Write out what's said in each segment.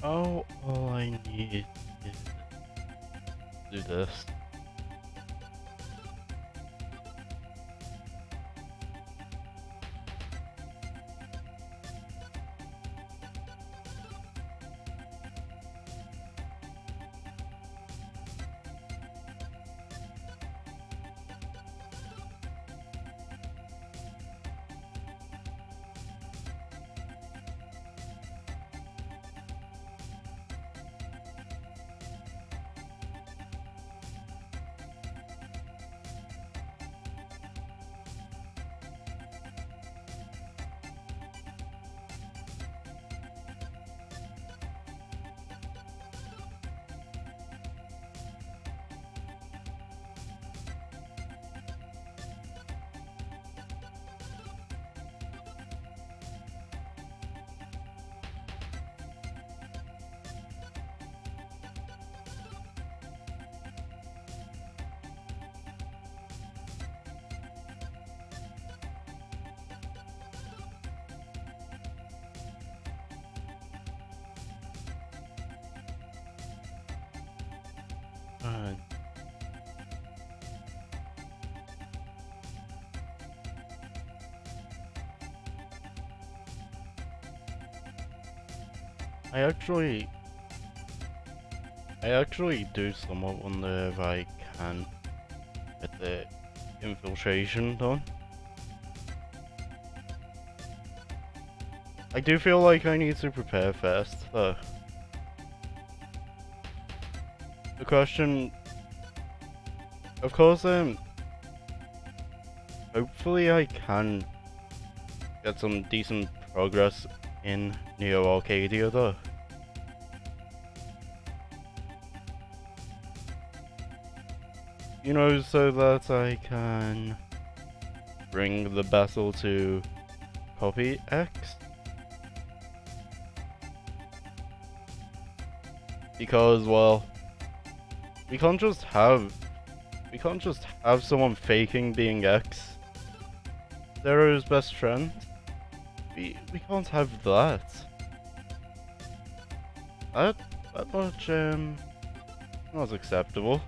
Oh, all I need is do this. Uh, I actually, I actually do somewhat wonder if I can get the infiltration done. I do feel like I need to prepare first, though. The question, of course, hopefully I can get some decent progress in Neo Arcadia, though. You know, so that I can bring the battle to copy X. Because, well, we can't just have someone faking being X. Zero's best friend. We can't have that. That much not acceptable.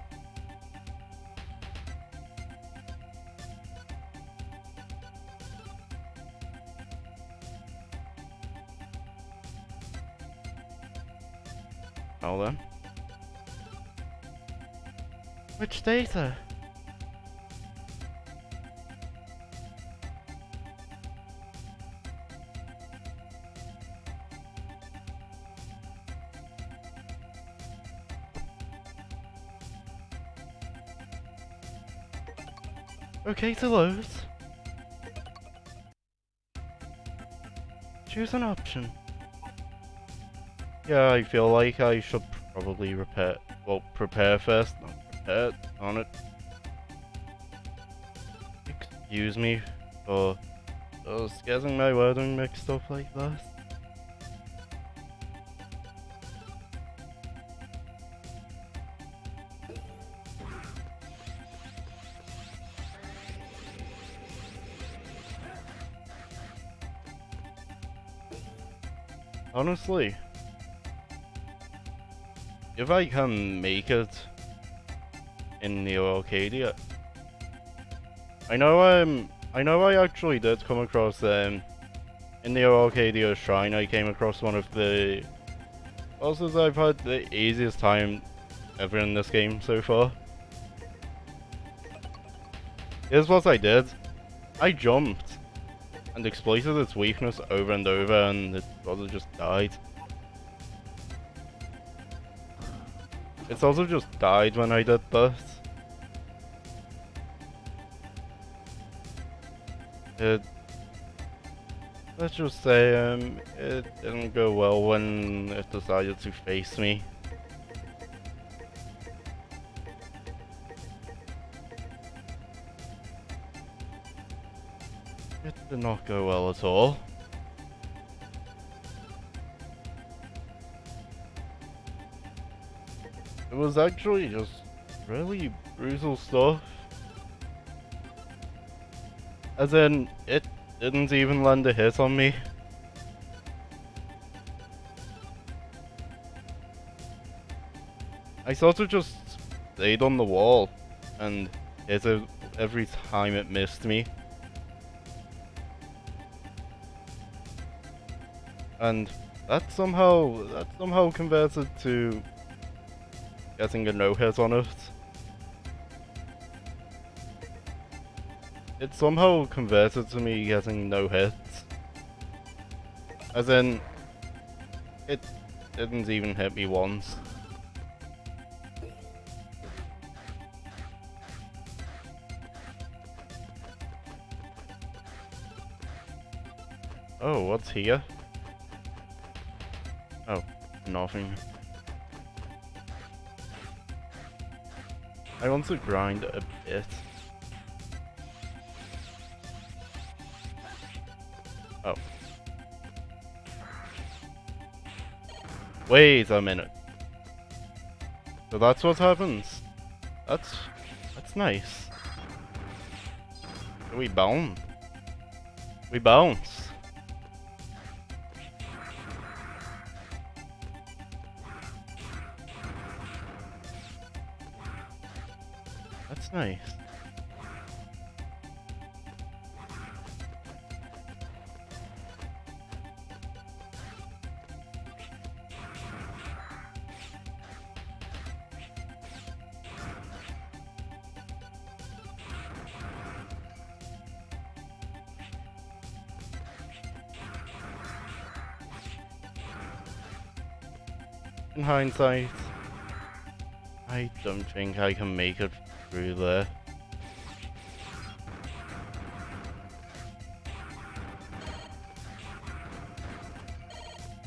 Now then. Which data? Okay to load. Choose an option. Yeah, I feel like I should probably prepare first, not prepare on it. Excuse me for getting my wording mixed up like that. Honestly, if I can make it in Neo Arcadia, I know I actually did come across in Neo Arcadia Shrine. I came across one of the bosses I've had the easiest time ever in this game so far. Here's what I did. I jumped and exploited its weakness over and over, and it also just died. It's also just died when I did that. Let's just say, it didn't go well when it decided to face me. It did not go well at all. It was actually just really brutal stuff. As in, it didn't even land a hit on me. I sort of just stayed on the wall and hit it every time it missed me. And that somehow converted to getting a no-hit on it. It somehow converted to me getting no hits. As in, it didn't even hit me once. Oh, what's here? Oh, nothing. I want to grind a bit. Oh. Wait a minute. So that's what happens. That's nice. We bounce. We bounce. That's nice. In hindsight, I don't think I can make it through there.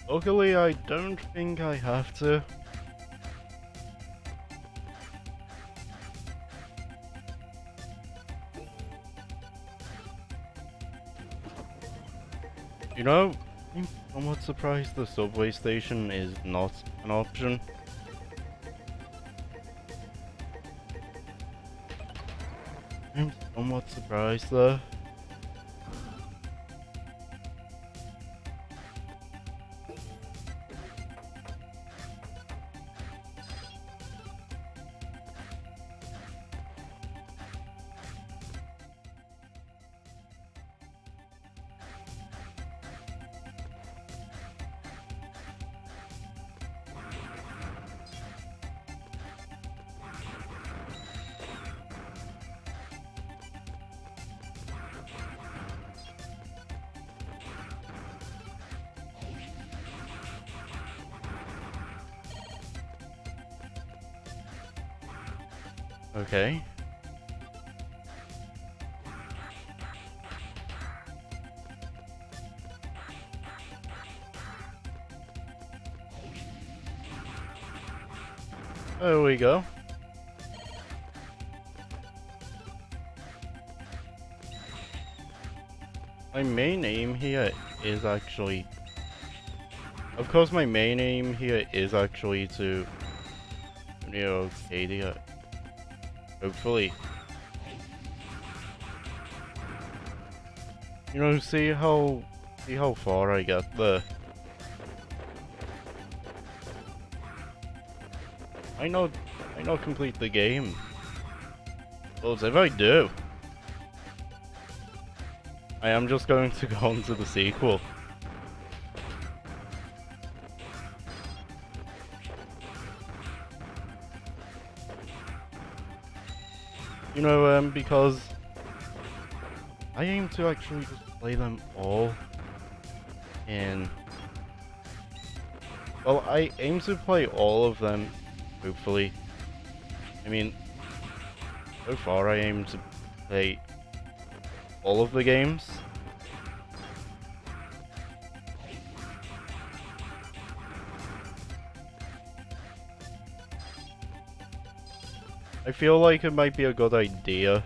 Luckily, I don't think I have to. You know, I'm somewhat surprised the subway station is not an option. I'm somewhat surprised there. Okay. There we go. My main aim here is actually... Of course my main aim here is actually to... Arcadia. Hopefully. You know, see how far I get there. I know complete the game. But if I do, I am just going to go on to the sequel. You know, because I aim to actually just play them all in... Well, I aim to play all of them, hopefully. I mean, so far I aim to play all of the games. I feel like it might be a good idea.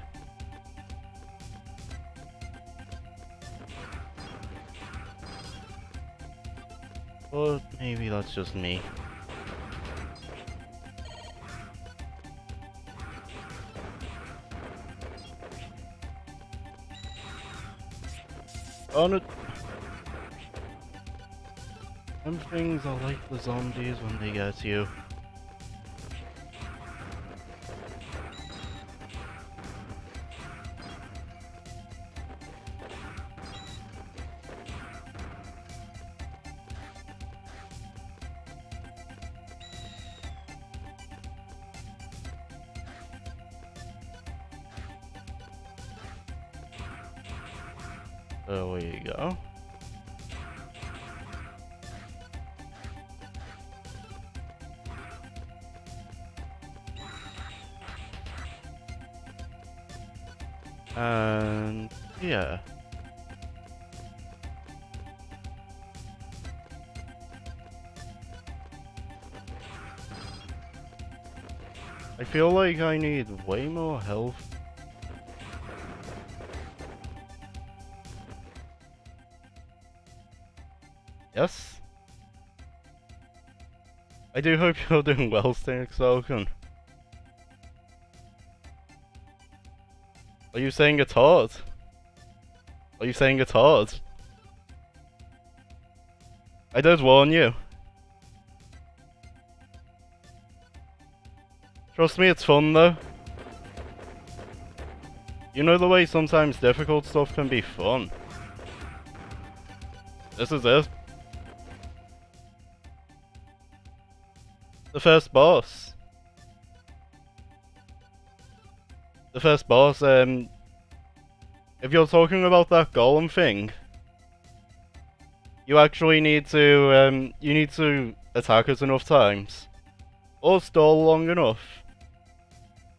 But maybe that's just me. On it. Some things are like the zombies when they get you. There we go. And yeah. I feel like I need way more health. Yes? I do hope you're doing well, Snake Falcon. Are you saying it's hard? Are you saying it's hard? I did warn you. Trust me, it's fun though. You know the way sometimes difficult stuff can be fun. This is it. The first boss. The first boss, if you're talking about that golem thing, you actually need to, you need to attack it enough times. Or stall long enough.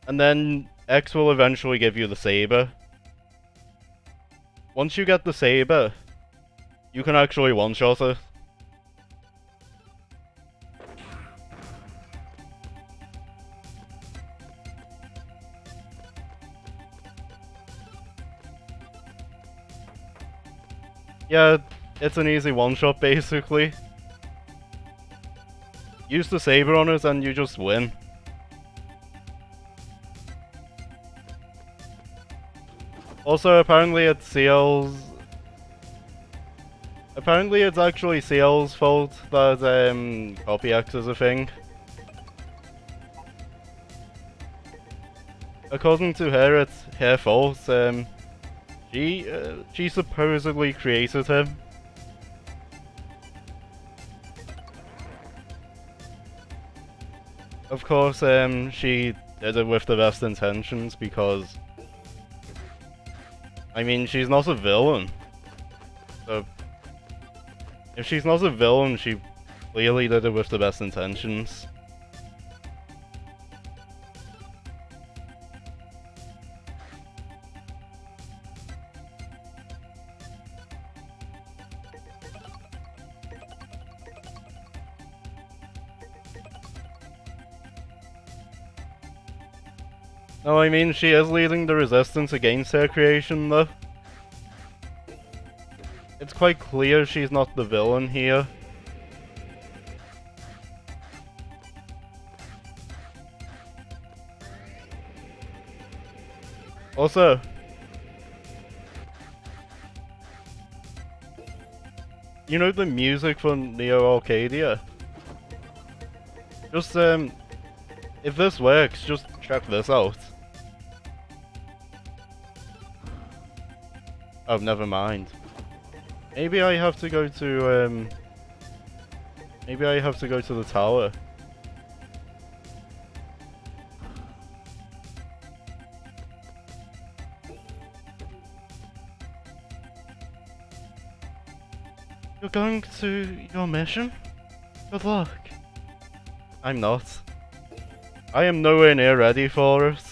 And then X will eventually give you the saber. Once you get the saber, you can actually one-shot it. Yeah, it's an easy one-shot basically. Use the saber on it and you just win. Also, apparently it's CL's... Apparently it's actually CL's fault that Copy X is a thing. According to her, it's her fault. She supposedly created him. Of course, she did it with the best intentions because... I mean, she's not a villain. So... if she's not a villain, she clearly did it with the best intentions. No, I mean, she is leading the resistance against her creation, though. It's quite clear she's not the villain here. Also, you know the music from Neo Arcadia? Just, if this works, just check this out. Oh, never mind. Maybe I have to go to, maybe I have to go to the tower. You're going to your mission? Good luck. I'm not. I am nowhere near ready for it.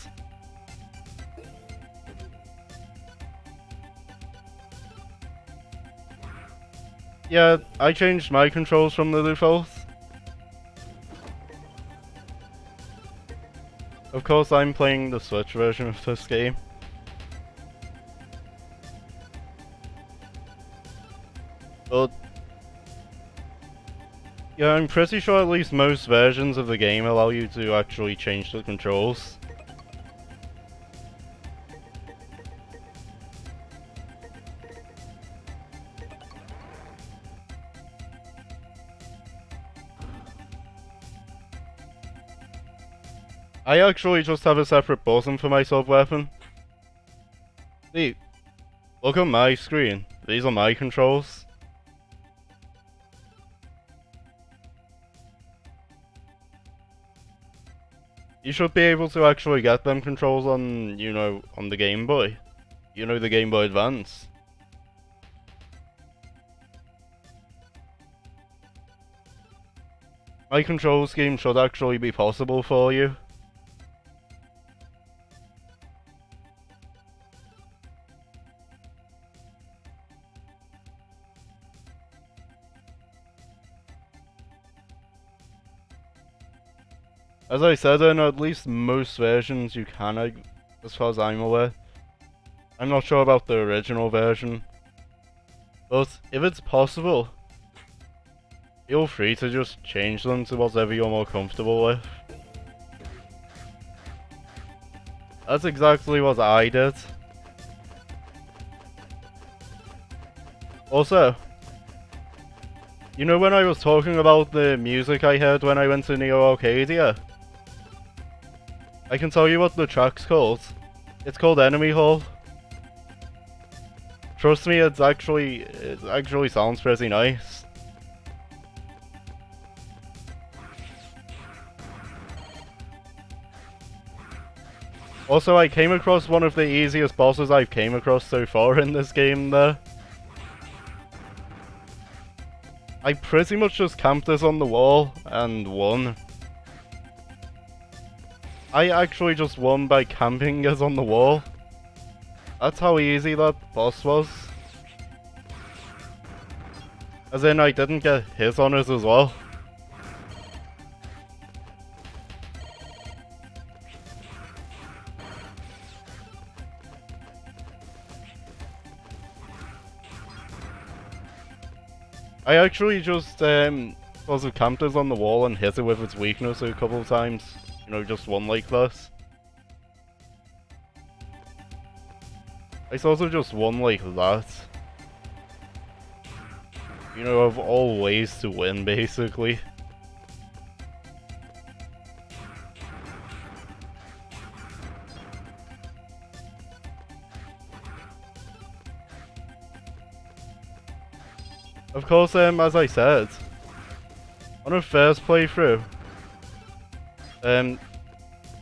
Yeah, I changed my controls from the default. Of course, I'm playing the Switch version of this game. But yeah, I'm pretty sure at least most versions of the game allow you to actually change the controls. I actually just have a separate button for my sub-weapon. See, look at my screen. These are my controls. You should be able to actually get them controls on, you know, on the Game Boy. You know, the Game Boy Advance. my control scheme should actually be possible for you. As I said, in at least most versions you can, as far as I'm aware. I'm not sure about the original version. But if it's possible, feel free to just change them to whatever you're more comfortable with. That's exactly what I did. Also, you know when I was talking about the music I heard when I went to Neo Arcadia? I can tell you what the track's called. It's called Enemy Hall. Trust me, it actually sounds pretty nice. Also, I came across one of the easiest bosses I've came across so far in this game there. I pretty much just camped this on the wall and won. I actually just won by camping it on the wall. That's how easy that boss was. As in, I didn't get hit on it as well. I actually just sort of camped it on the wall and hit it with its weakness a couple of times. You know, just one like this. I sort of just won like that. You know, of all ways to win, basically. Of course, as I said, on a first playthrough,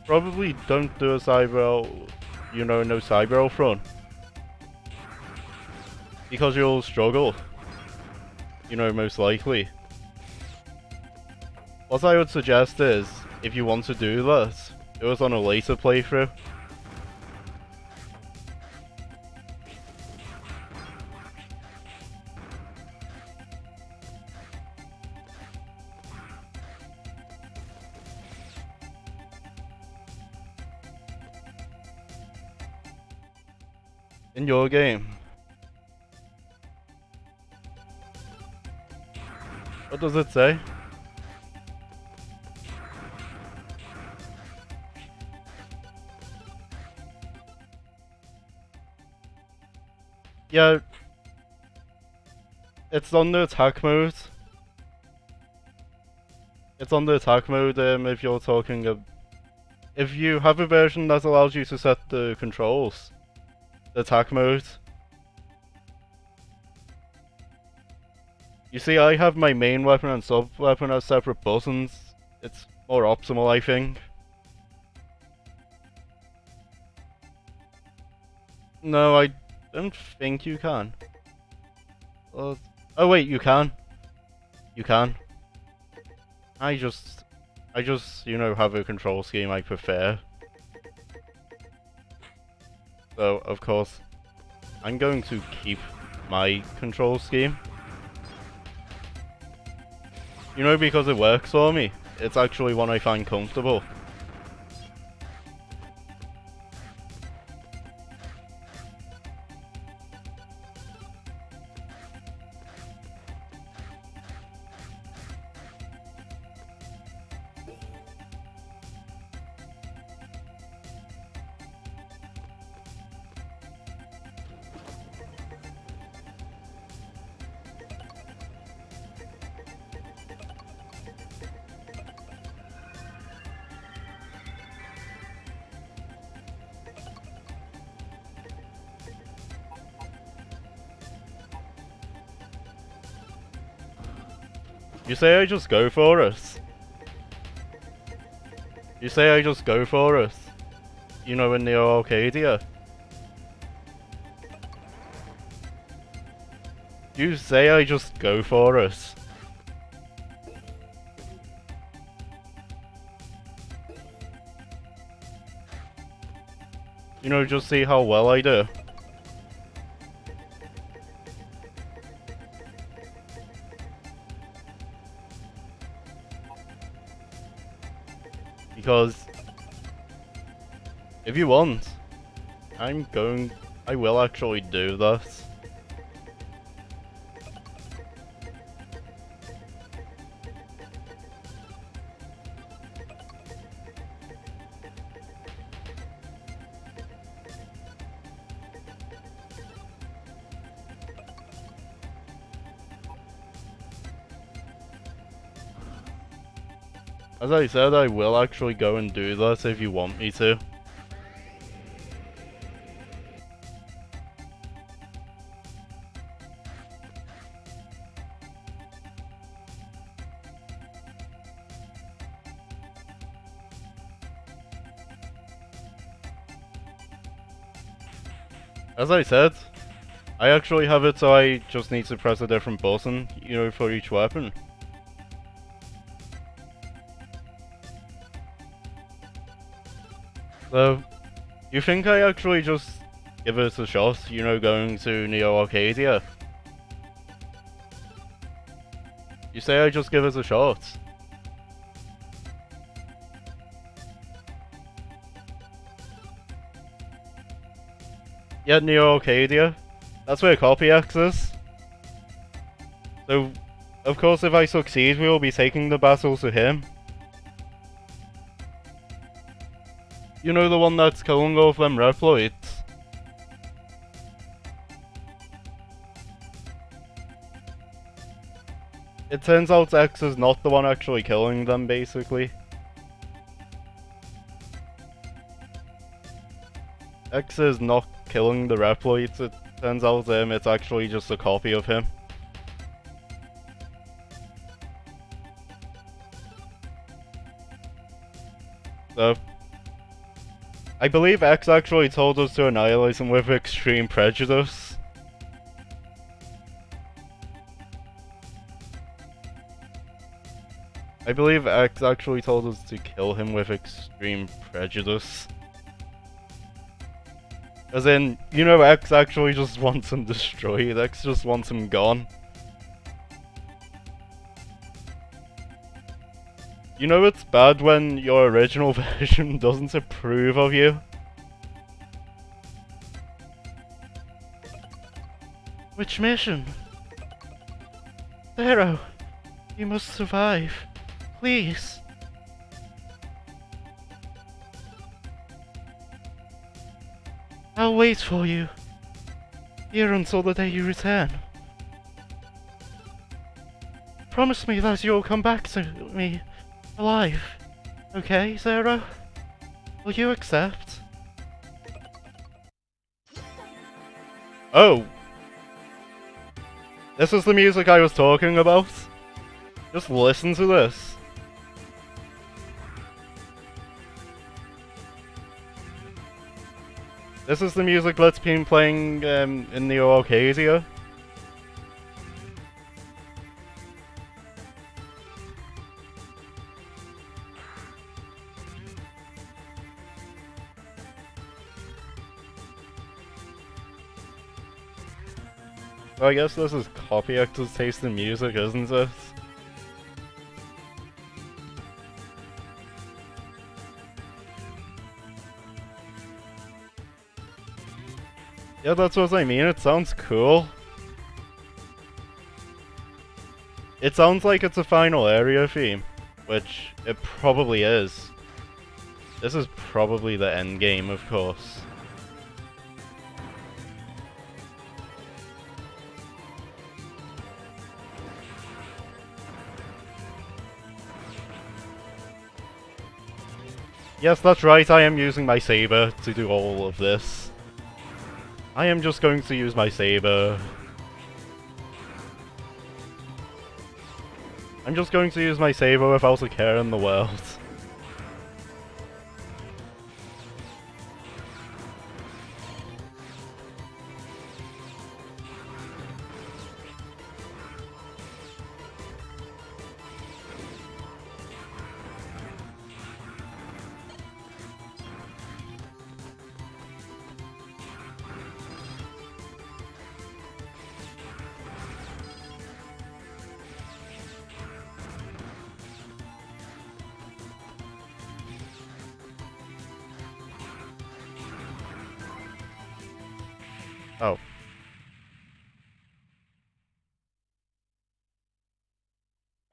probably don't do a Cyber, you know, no Cyber run. Because you'll struggle. You know, most likely. What I would suggest is, if you want to do this, do it on a later playthrough. In your game. What does it say? Yeah. It's on the attack mode. It's on the attack mode if you're talking if you have a version that allows you to set the controls. The attack mode. You see, I have my main weapon and sub weapon as separate buttons. It's more optimal, I think. No, I don't think you can. Oh wait, you can. You can. I just, you know, have a control scheme I prefer. So, of course, I'm going to keep my control scheme. You know, because it works for me. It's actually one I find comfortable. You say I just go for it. You say I just go for it. You know, in Neo Arcadia. You say I just go for it. You know, just see how well I do. Because if you want, I will actually do this. As I said, I will actually go and do this if you want me to. As I said, I actually have it so I just need to press a different button, you know, for each weapon. So, you think I actually just give it a shot, you know, going to Neo Arcadia? You say I just give it a shot. Yeah, Neo Arcadia. That's where Copy X is. So, of course, if I succeed, we will be taking the battle to him. You know, the one that's killing all of them Reploids? It turns out X is not the one actually killing them, basically. X is not killing the Reploids, it turns out it's actually just a copy of him. So, I believe X actually told us to annihilate him with extreme prejudice. I believe X actually told us to kill him with extreme prejudice. As in, you know, X actually just wants him destroyed, X just wants him gone. You know it's bad when your original version doesn't approve of you? Which mission? Zero, you must survive. Please. I'll wait for you. Here until the day you return. Promise me that you'll come back to me alive. Okay, Zero? Will you accept? Oh! This is the music I was talking about? Just listen to this. This is the music that's been playing in the Arcadia. So I guess this is Copy X's taste in music, isn't it? Yeah, that's what I mean, it sounds cool. It sounds like it's a final area theme, which it probably is. This is probably the end game, of course. Yes, that's right, I am using my saber to do all of this. I am just going to use my saber. I'm just going to use my saber without a care in the world.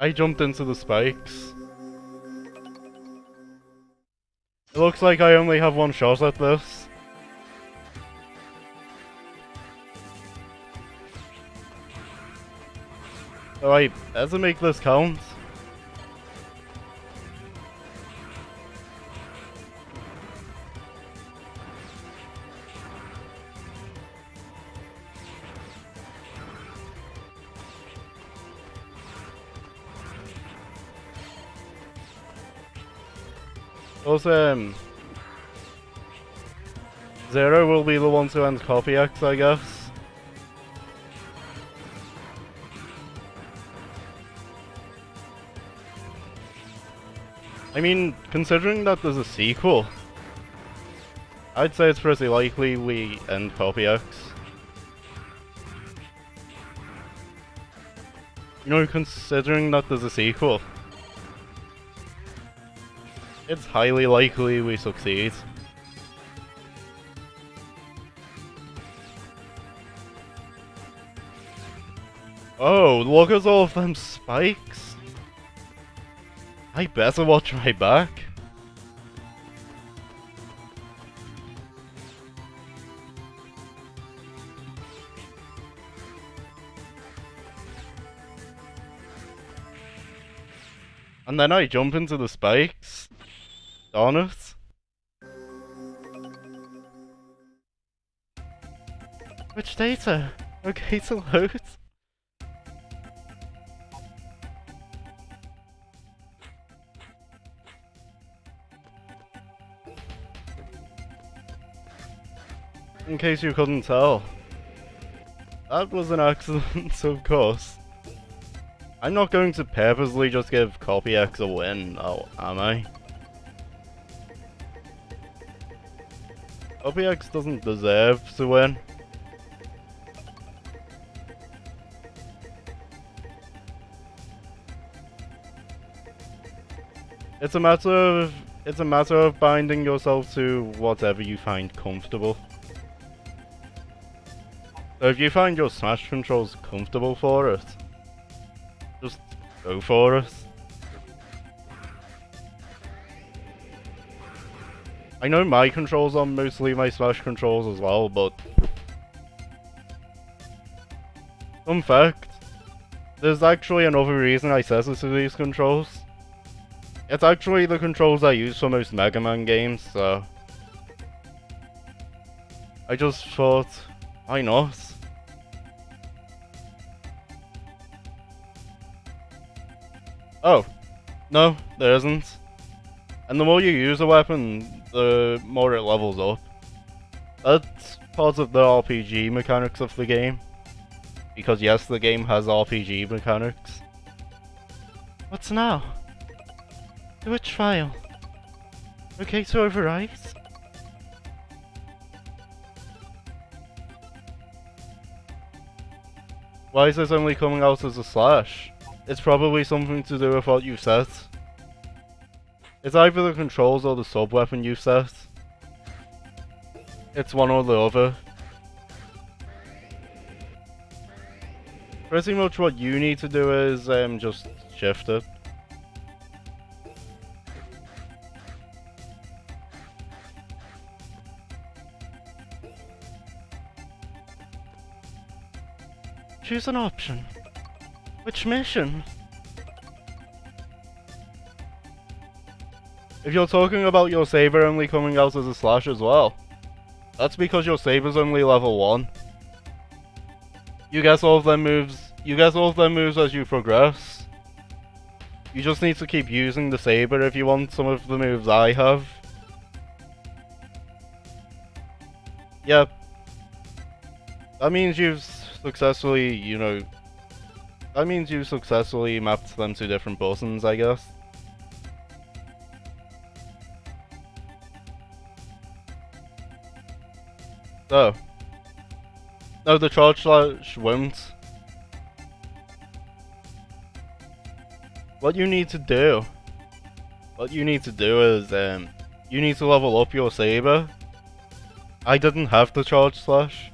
I jumped into the spikes. It looks like I only have one shot at this. So I better make this count. Also, Zero will be the one to end Copy X, I guess. I mean, considering that there's a sequel, I'd say it's pretty likely we end Copy X. You know, considering that there's a sequel, it's highly likely we succeed. Oh, look at all of them spikes. I better watch my back. And then I jump into the spikes. Darn it. Which data? Okay to load. In case you couldn't tell, that was an accident, of course. I'm not going to purposely just give Copy X a win, oh, am I? Copy X doesn't deserve to win. It's a matter of binding yourself to whatever you find comfortable. So if you find your Smash controls comfortable for it, just go for it. I know my controls are mostly my Smash controls as well, but fun fact, there's actually another reason I set it to these controls. It's actually the controls I use for most Mega Man games, so I just thought, why not? Oh, no, there isn't. And the more you use a weapon, the more it levels up. That's part of the RPG mechanics of the game. Because yes, the game has RPG mechanics. What's now? Do a trial. Okay to overwrite? Why is this only coming out as a slash? It's probably something to do with what you set. It's either the controls or the sub-weapon you set. It's one or the other. Pretty much what you need to do is just shift it. Choose an option. Which mission? If you're talking about your saber only coming out as a slash as well, that's because your saber's only level 1. You get all of them moves. You get all of them moves as you progress. You just need to keep using the saber if you want some of the moves I have. Yep. That means you've successfully, that means you've successfully mapped them to different buttons, I guess. So. No, the charge slash won't. What you need to do is, you need to level up your saber. I didn't have the charge slash.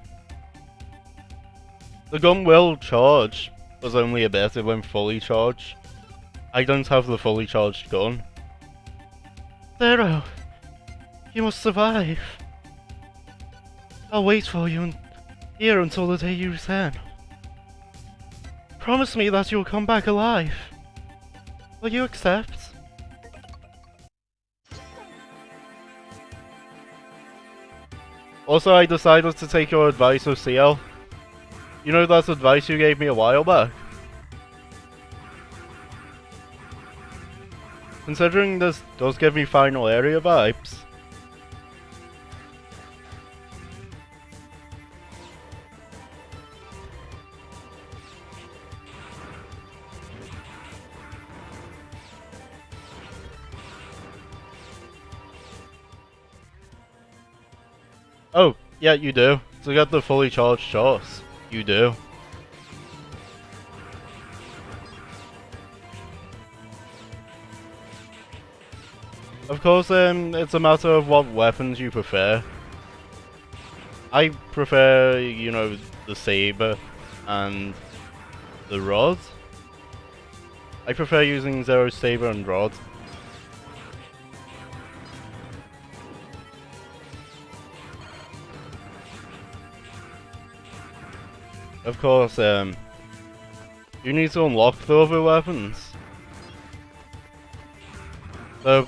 The gun will charge, but only a bit, it won't fully charge. I don't have the fully charged gun. Zero! You must survive. I'll wait for you here until the day you return. Promise me that you'll come back alive. Will you accept? Also, I decided to take your advice of CL. You know that advice you gave me a while back? Considering this does give me final area vibes. Oh, yeah, you do. To get the fully charged shots, you do. Of course, it's a matter of what weapons you prefer. I prefer, you know, the saber and the rod. I prefer using Zero saber and rod. Of course, you need to unlock the other weapons. So,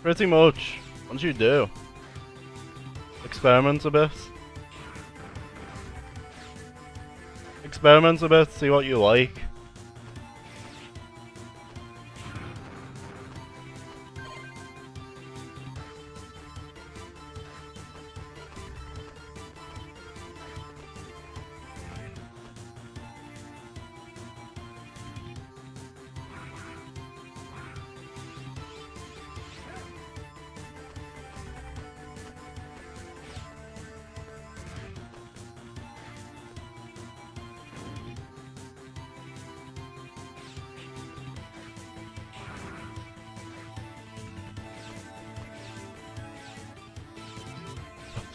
pretty much, once you do, experiment a bit. Experiment a bit, see what you like.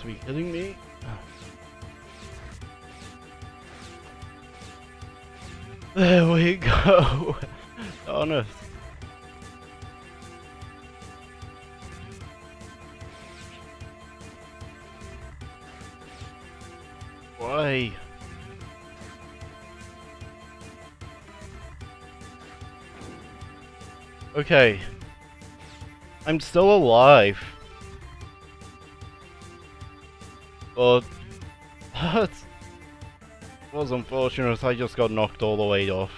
Are you kidding me? There we go. Honest. Why? Okay. I'm still alive. But that was unfortunate. I just got knocked all the way off.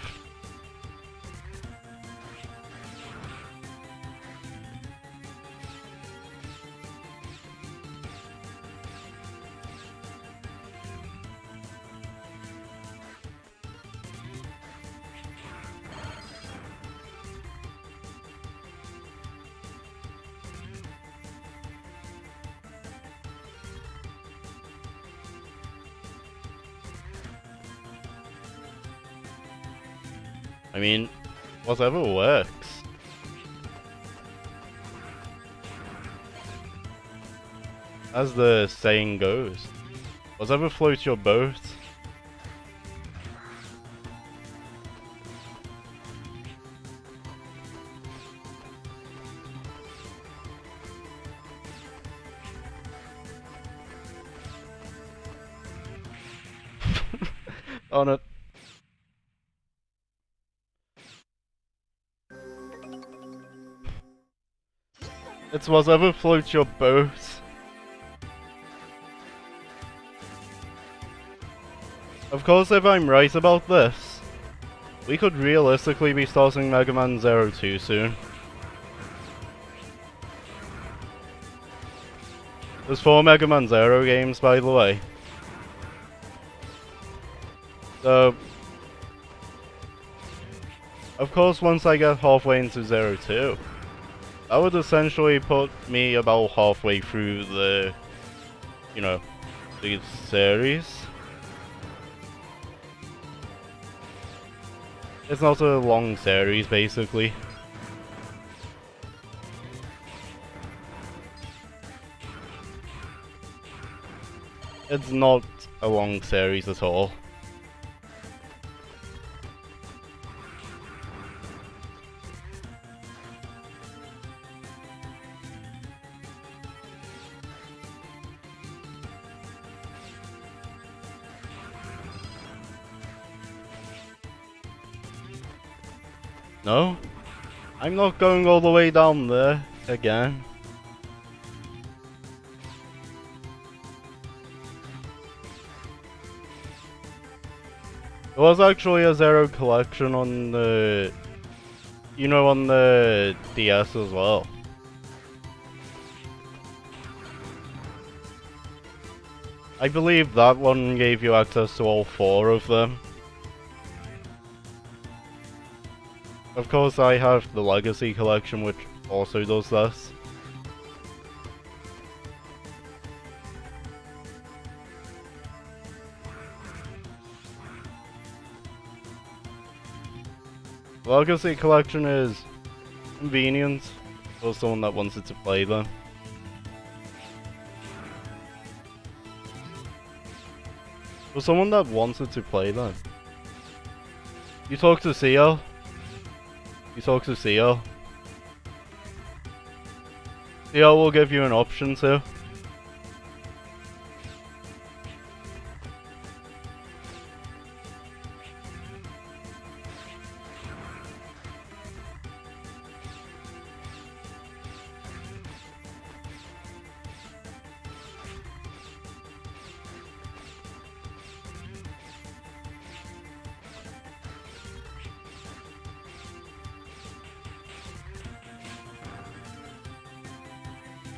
I mean, whatever works. As the saying goes, whatever floats your boat. On it. It's whatever floats your boat. Of course, if I'm right about this, we could realistically be starting Mega Man 02 soon. There's 4 Mega Man Zero games, by the way. So, of course, once I get halfway into 02, that would essentially put me about halfway through the, you know, the series. It's not a long series, basically. It's not a long series at all. No? I'm not going all the way down there again. There was actually a Zero collection on the, you know, on the DS as well. I believe that one gave you access to all 4 of them. Of course, I have the Legacy collection, which also does this. The Legacy collection is convenient for someone that wanted to play them. For someone that wanted to play them. You talk to CL. You talk to CL. CL will give you an option to.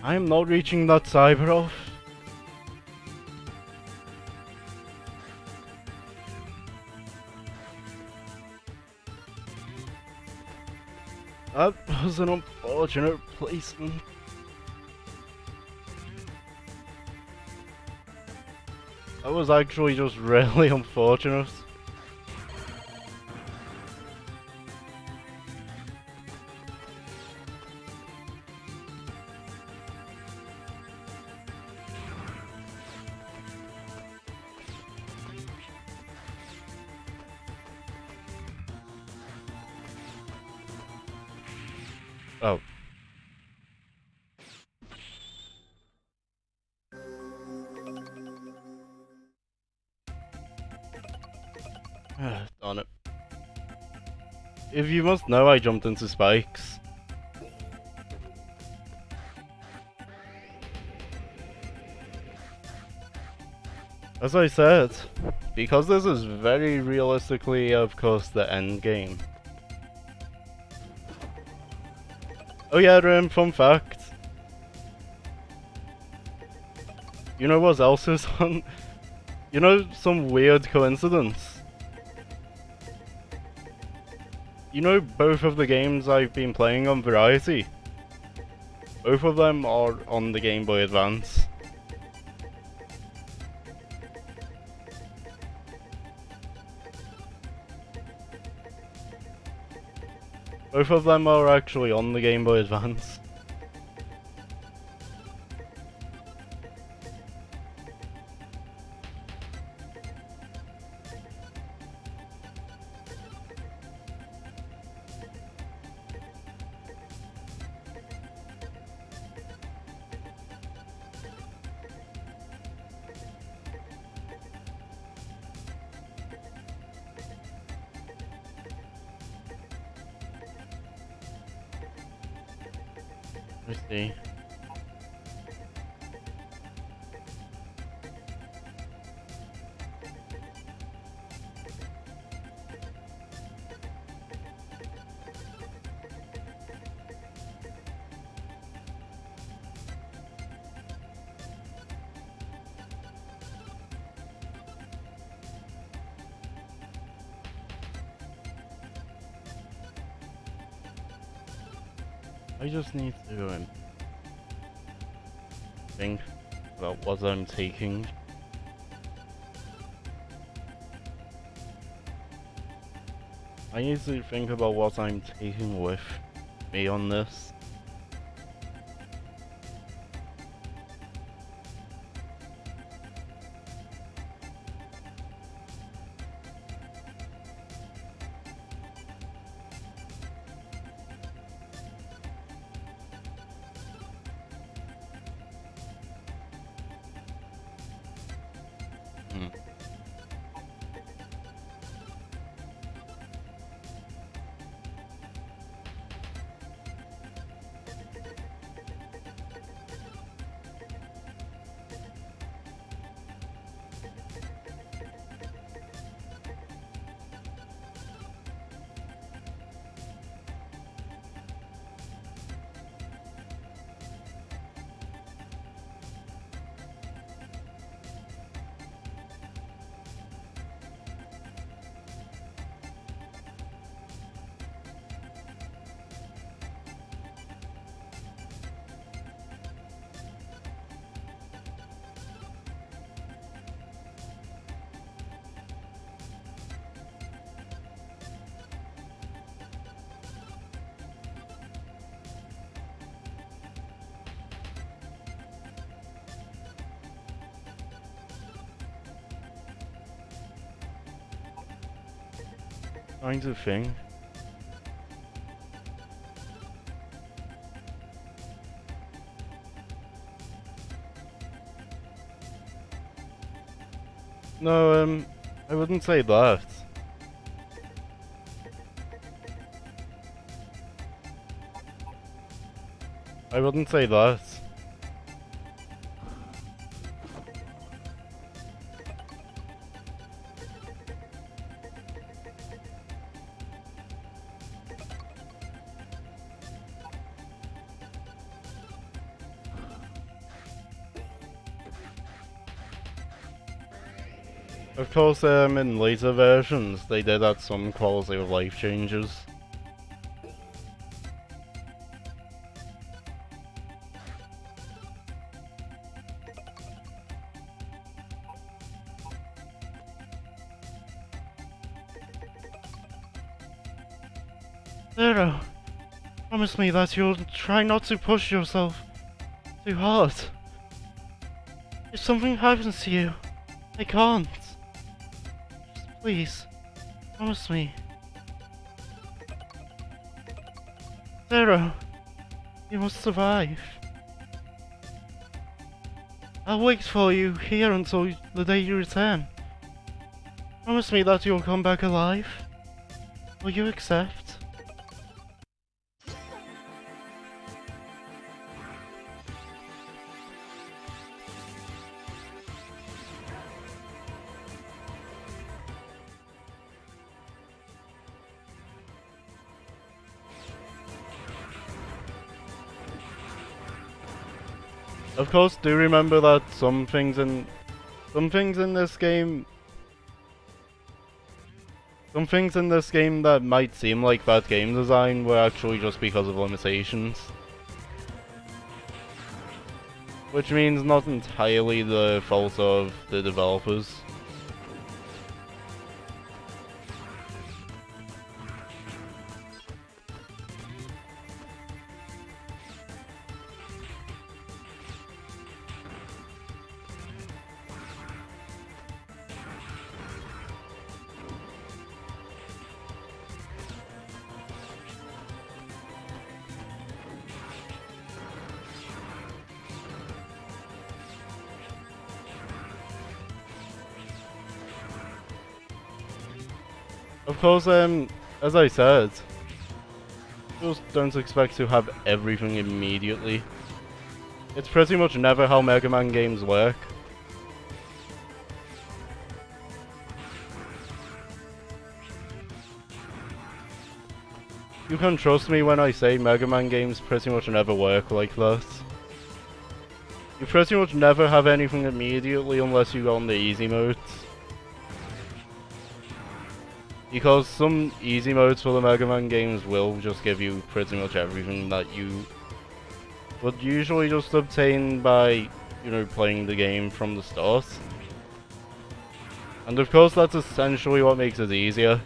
I am not reaching that Cyberelf. That was an unfortunate placement. That was actually just really unfortunate. Oh. Darn it. If you must know, I jumped into spikes. As I said, because this is very realistically, of course, the end game. Oh yeah, fun fact. You know what else is on? You know some weird coincidence? You know both of the games I've been playing on Variety? Both of them are on the Game Boy Advance. Both of them are actually on the Game Boy Advance. I see. I just need to think about what I'm taking. I need to think about what I'm taking with me on this. Trying to think. No, I wouldn't say that. I wouldn't say that. Of course, in later versions, they did add some quality of life changes. Zero, promise me that you'll try not to push yourself too hard. If something happens to you, I can't. Just please, promise me. Zero, you must survive. I'll wait for you here until the day you return. Promise me that you'll come back alive. Will you accept? Of course, do remember that some things in this game that might seem like bad game design were actually just because of limitations. Which means not entirely the fault of the developers. Of course, as I said, just don't expect to have everything immediately. It's pretty much never how Mega Man games work. You can trust me when I say Mega Man games pretty much never work like that. You pretty much never have anything immediately unless you go on the easy modes. Because some easy modes for the Mega Man games will just give you pretty much everything that you would usually just obtain by, you know, playing the game from the start. And of course that's essentially what makes it easier.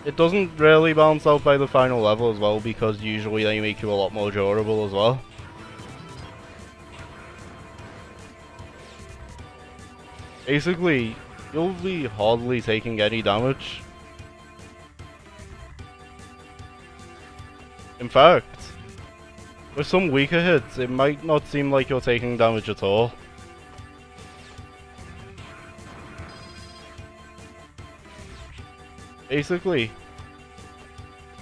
It doesn't really balance out by the final level as well, because usually they make you a lot more durable as well. Basically, you'll be hardly taking any damage. In fact, with some weaker hits, it might not seem like you're taking damage at all. Basically,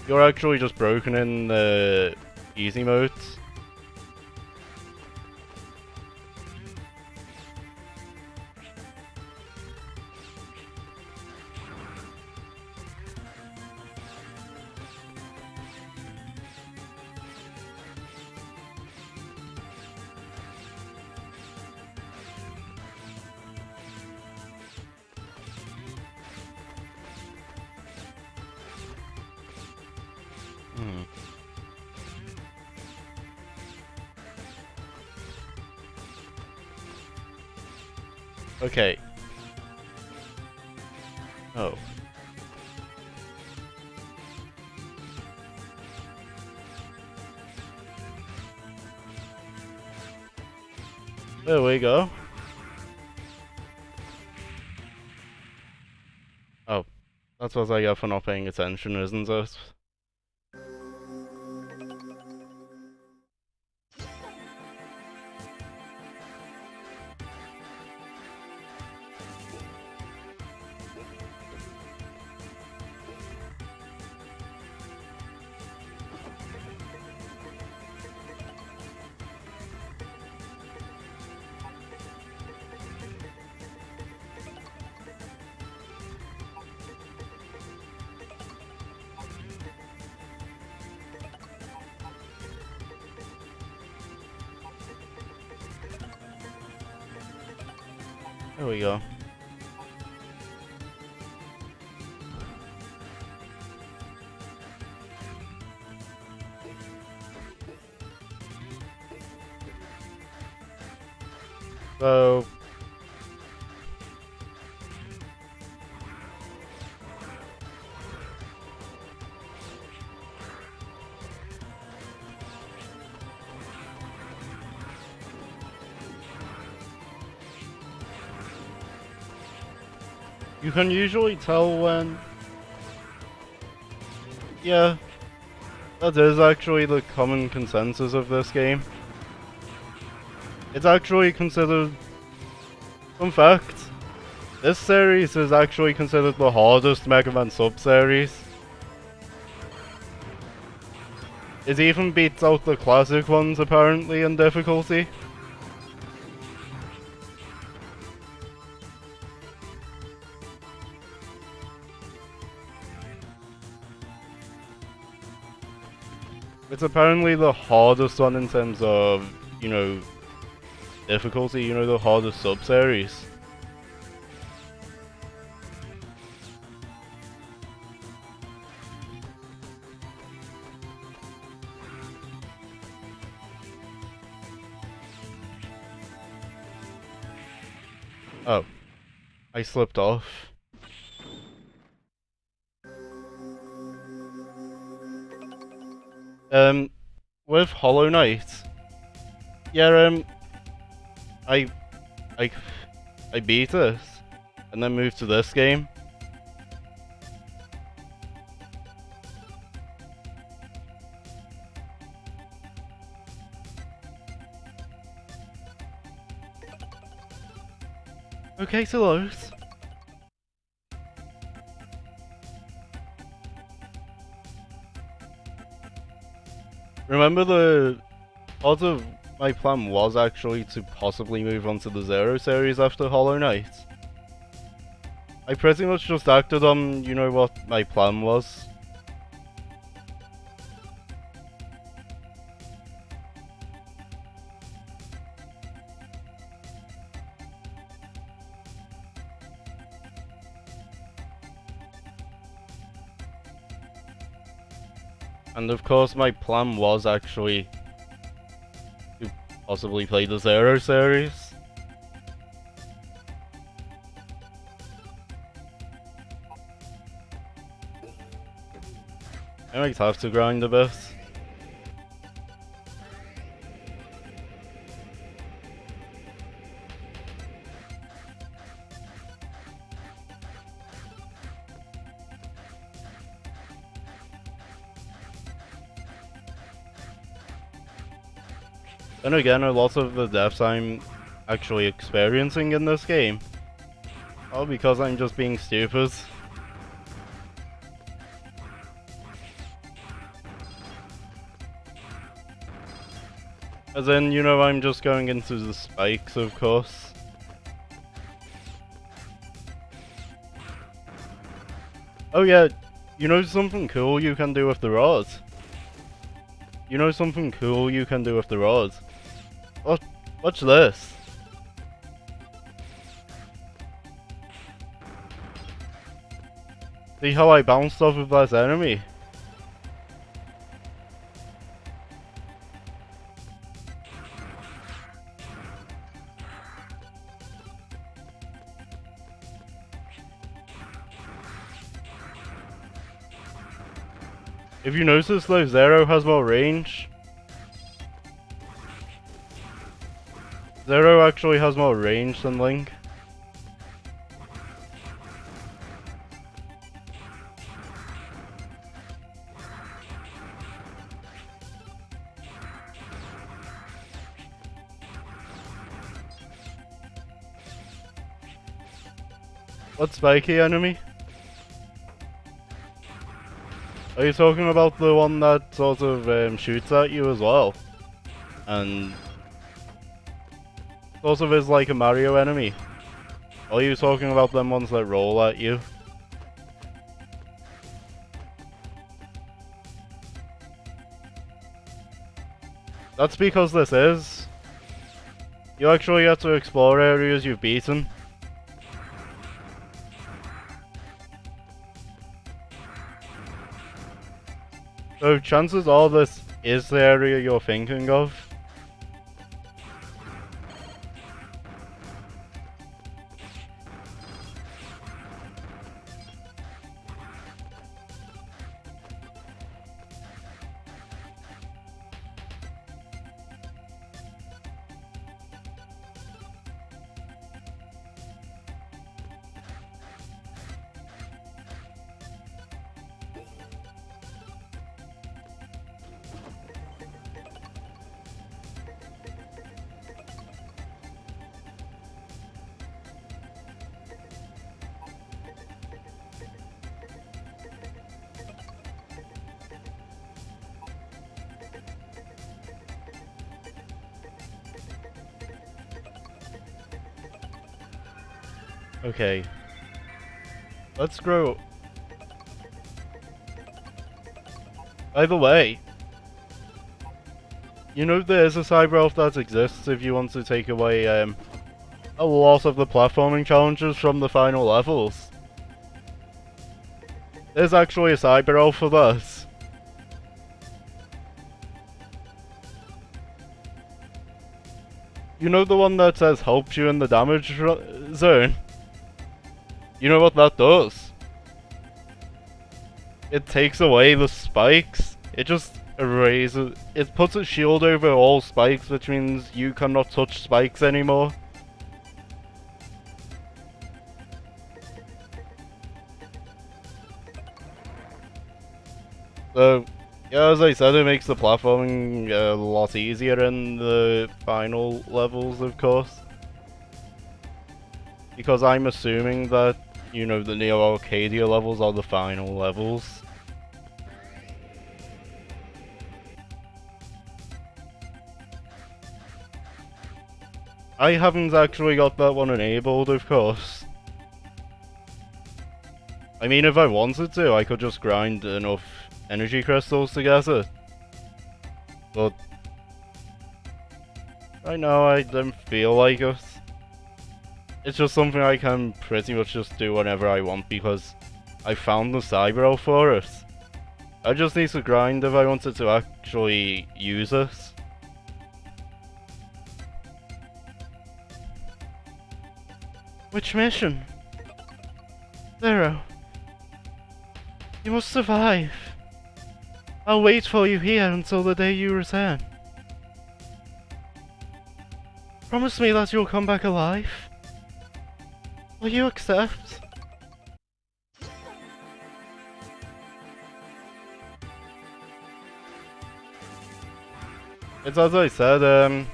you're actually just broken in the easy modes. Okay. Oh. There we go. Oh. That's what I get for not paying attention, isn't it? There we go. So... you can usually tell when... yeah, that is actually the common consensus of this game. It's actually considered... fun fact, this series is actually considered the hardest Mega Man sub-series. It even beats out the classic ones apparently in difficulty. It's apparently the hardest one in terms of, you know, difficulty, you know, the hardest sub-series. Oh, I slipped off. With Hollow Knight, yeah, I beat it, and then moved to this game. Okay, so those. Remember part of my plan was actually to possibly move on to the Zero series after Hollow Knight. I pretty much just acted on, you know, what my plan was. And of course my plan was actually to possibly play the Zero series. I might have to grind a bit. Then again, a lot of the deaths I'm actually experiencing in this game are because I'm just being stupid. As in, you know, I'm just going into the spikes, of course. Oh yeah, you know something cool you can do with the rod? You know something cool you can do with the rod? Watch this. See how I bounced off of that enemy? If you notice though, Zero has more range. Zero actually has more range than Link. What spiky enemy? Are you talking about the one that sort of shoots at you as well? And sort of is like a Mario enemy? Or are you talking about them ones that roll at you? That's because this is. You actually get to explore areas you've beaten. So chances are this is the area you're thinking of. Okay. Let's grow. By the way, you know there is a cyber elf that exists if you want to take away a lot of the platforming challenges from the final levels. There's actually a cyber elf for this. You know the one that says helps you in the damage zone? You know what that does? It takes away the spikes. It just erases. It puts a shield over all spikes, which means you cannot touch spikes anymore. So, yeah, as I said, it makes the platforming a lot easier in the final levels, of course. Because I'm assuming that, you know, the Neo Arcadia levels are the final levels. I haven't actually got that one enabled, of course. I mean, if I wanted to, I could just grind enough energy crystals to get it. But right now, I don't feel like it. It's just something I can pretty much just do whenever I want because I found the cyber elf for it. I just need to grind if I wanted to actually use it. Which mission? Zero. You must survive. I'll wait for you here until the day you return. Promise me that you'll come back alive. Will you accept? It's as I said,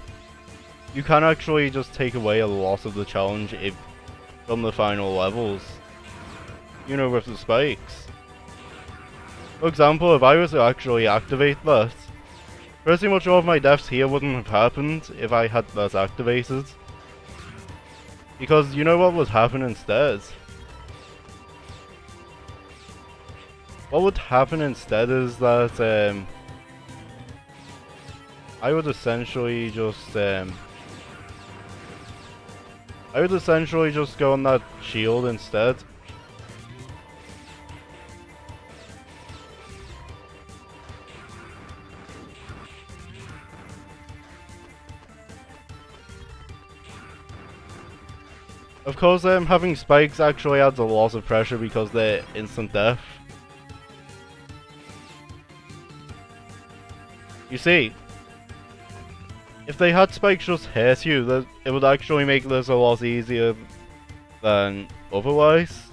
you can actually just take away a lot of the challenge from the final levels. You know, with the spikes. For example, if I was to actually activate that, pretty much all of my deaths here wouldn't have happened if I had that activated. Because you know what would happen instead? What would happen instead is that I would essentially just go on that shield instead. Of course, having spikes actually adds a lot of pressure because they're instant death. You see, if they had spikes just hit you, it would actually make this a lot easier than otherwise.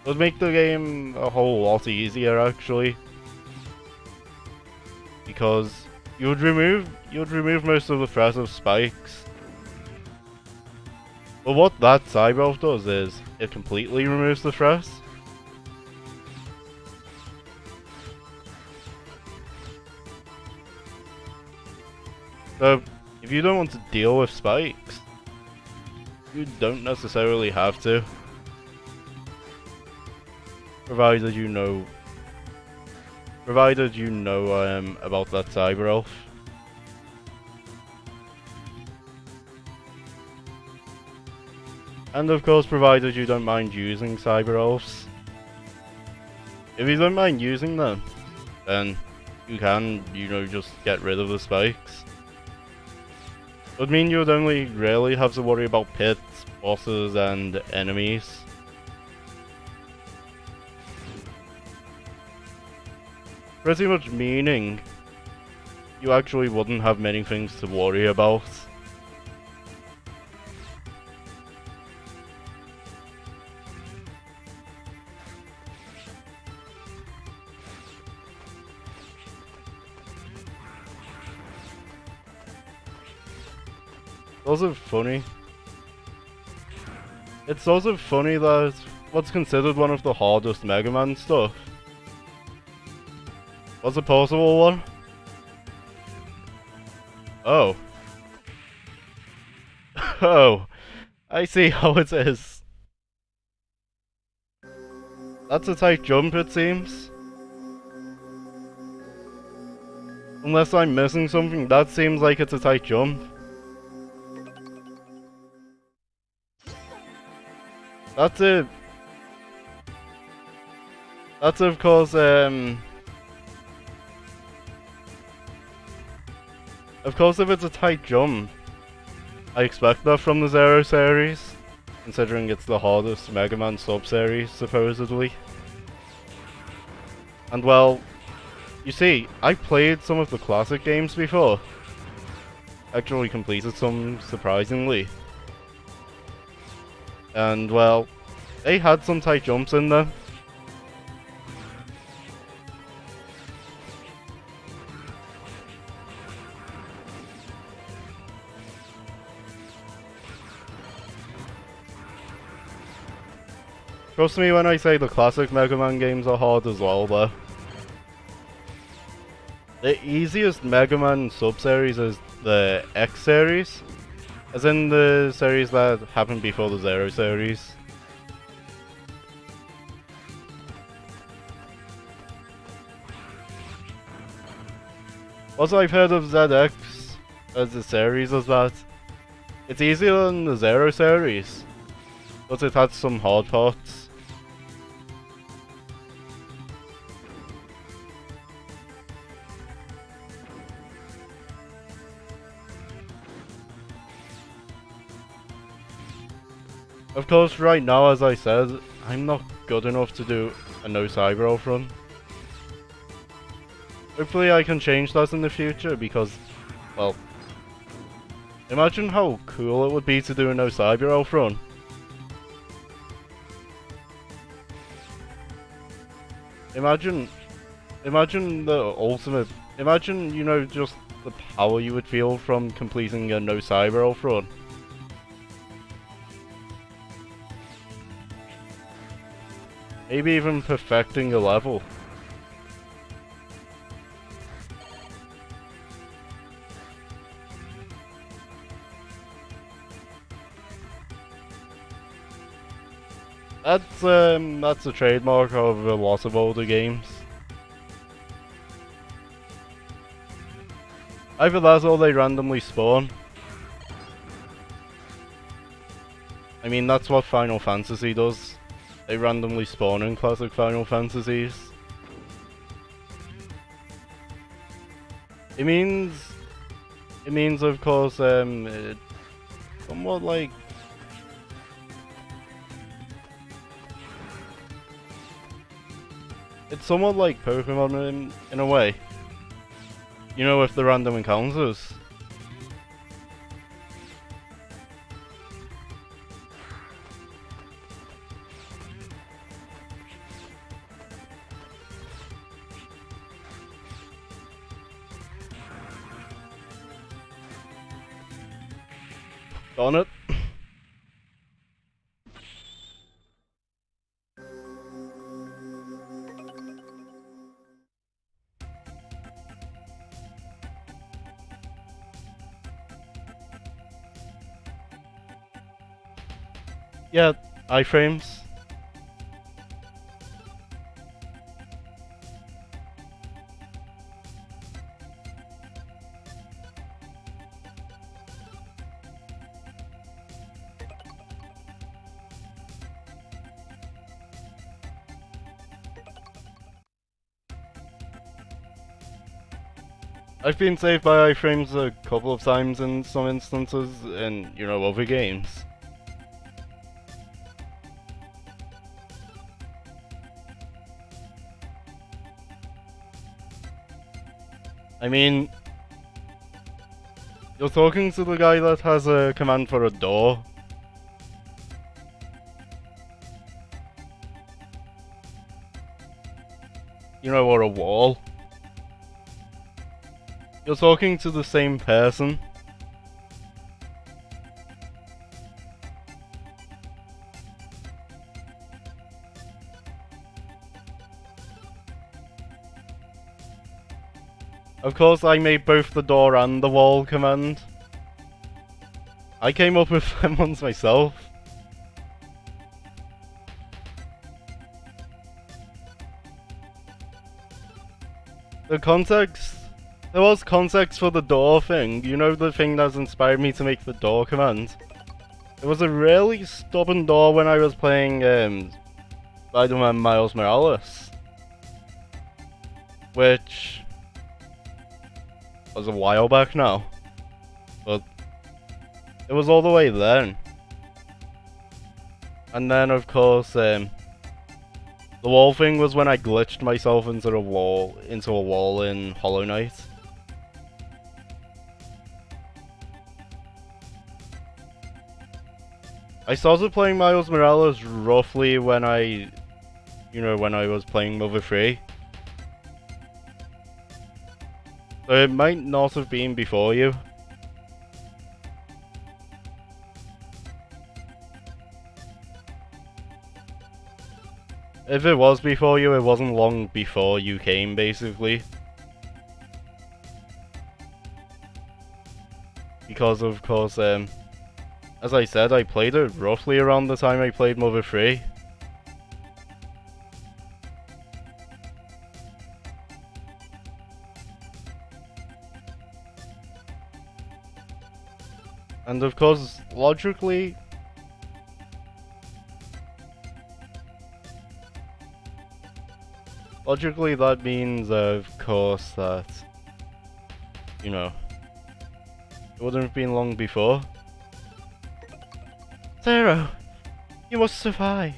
It would make the game a whole lot easier actually. Because you would remove most of the threat of spikes. But what that Cyber does is, it completely removes the threat. So, if you don't want to deal with spikes, you don't necessarily have to. Provided you know about that Cyber Elf. And of course, provided you don't mind using Cyber Elves. If you don't mind using them, then you can, just get rid of the spikes. It would mean you would only really have to worry about pits, bosses, and enemies. Pretty much meaning you actually wouldn't have many things to worry about. It's also funny that what's considered one of the hardest Mega Man stuff was a possible one. Oh. Oh. I see how it is. That's a tight jump, it seems. Unless I'm missing something, that seems like it's a tight jump. That's it. That's of course, if it's a tight jump, I expect that from the Zero series, considering it's the hardest Mega Man sub-series, supposedly. And well, you see, I played some of the classic games before. Actually completed some, surprisingly. And well, they had some tight jumps in them. Trust me when I say the classic Mega Man games are hard as well, though. The easiest Mega Man sub-series is the X series, as in the series that happened before the Zero series. What I've heard of ZX as a series is that it's easier than the Zero series, but it had some hard parts. Of course, right now, as I said, I'm not good enough to do a no Cyber Elf run. Hopefully I can change that in the future because, well, imagine how cool it would be to do a no Cyber Elf run. Imagine the ultimate, just the power you would feel from completing a no Cyber Elf run. Maybe even perfecting a level. That's a trademark of a lot of older games. Either that or they randomly spawn. I mean, that's what Final Fantasy does. They randomly spawn in classic Final Fantasies. It means of course, somewhat like... It's somewhat like Pokemon in a way. You know, with the random encounters. On it. Yeah, iframes. I've been saved by iframes a couple of times in some instances in, you know, other games. I mean, you're talking to the guy that has a command for a door. You know, or a wall. You're talking to the same person. Of course, I made both the door and the wall command. I came up with them ones myself. The context... There was context for the door thing. You know, the thing that's inspired me to make the door command? It was a really stubborn door when I was playing Spider-Man Miles Morales. Which was a while back now. But it was all the way then. And then, of course, the wall thing was when I glitched myself into a wall in Hollow Knight. I started playing Miles Morales roughly when I was playing Mother 3. So it might not have been before you. If it was before you, it wasn't long before you came, basically. Because, of course, as I said, I played it roughly around the time I played Mother 3. And of course, logically, that means, of course, that, you know, it wouldn't have been long before. Zero, you must survive.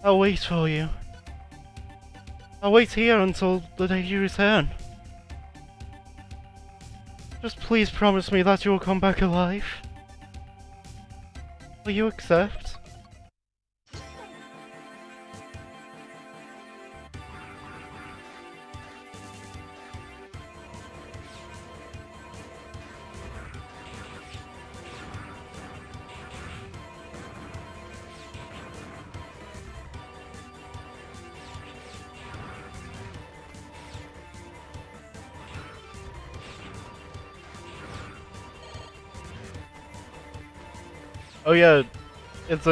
I'll wait for you. I'll wait here until the day you return. Just please promise me that you'll come back alive. Will you accept? Oh yeah, it's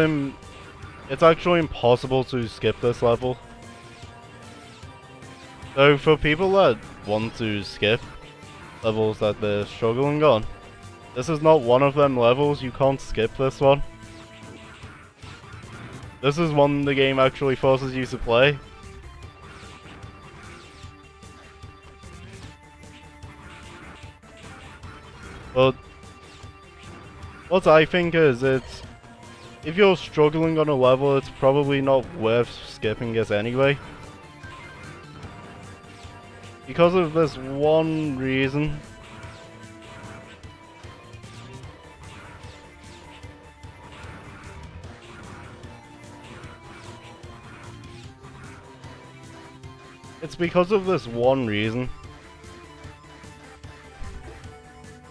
actually impossible to skip this level. So for people that want to skip levels that they're struggling on, this is not one of them levels. You can't skip this one. This is one the game actually forces you to play. But what I think is, if you're struggling on a level, it's probably not worth skipping it anyway. Because of this one reason. It's because of this one reason.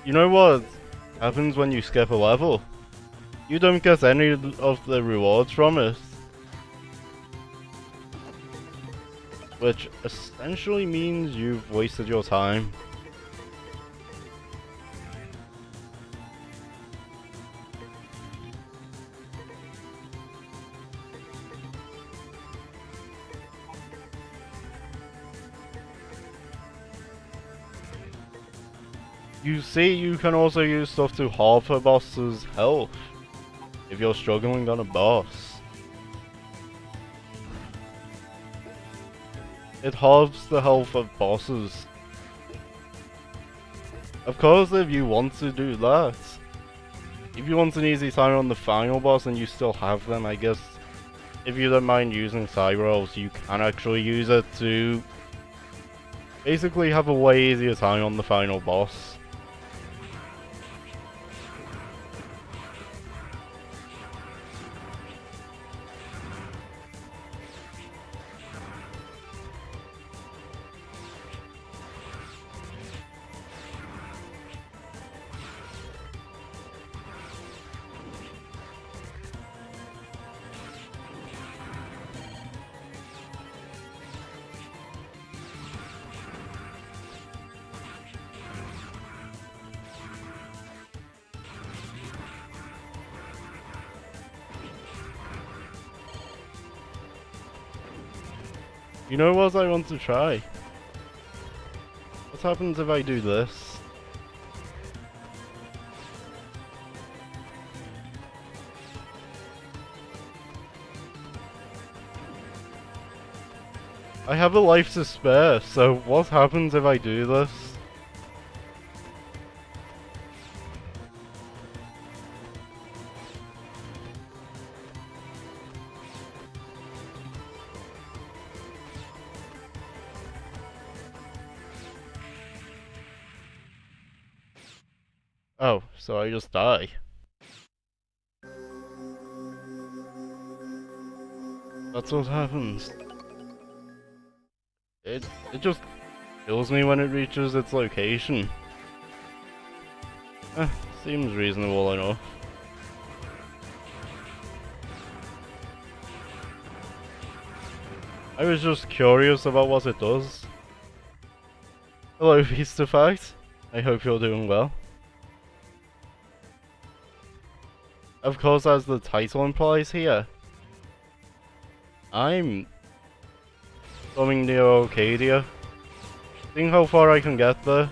You know what happens when you skip a level? You don't get any of the rewards from it. Which essentially means you've wasted your time. You see, you can also use stuff to halve a boss's health if you're struggling on a boss. It halves the health of bosses. Of course, if you want to do that. If you want an easy time on the final boss and you still have them, I guess if you don't mind using Cyrils, you can actually use it to basically have a way easier time on the final boss. You know what I want to try? What happens if I do this? I have a life to spare, so what happens if I do this? Oh, so I just die. That's what happens. It just kills me when it reaches its location. Seems reasonable enough. I was just curious about what it does. Hello, Beast of Fight. I hope you're doing well. Of course, as the title implies here, I'm coming near Arcadia. Seeing how far I can get there.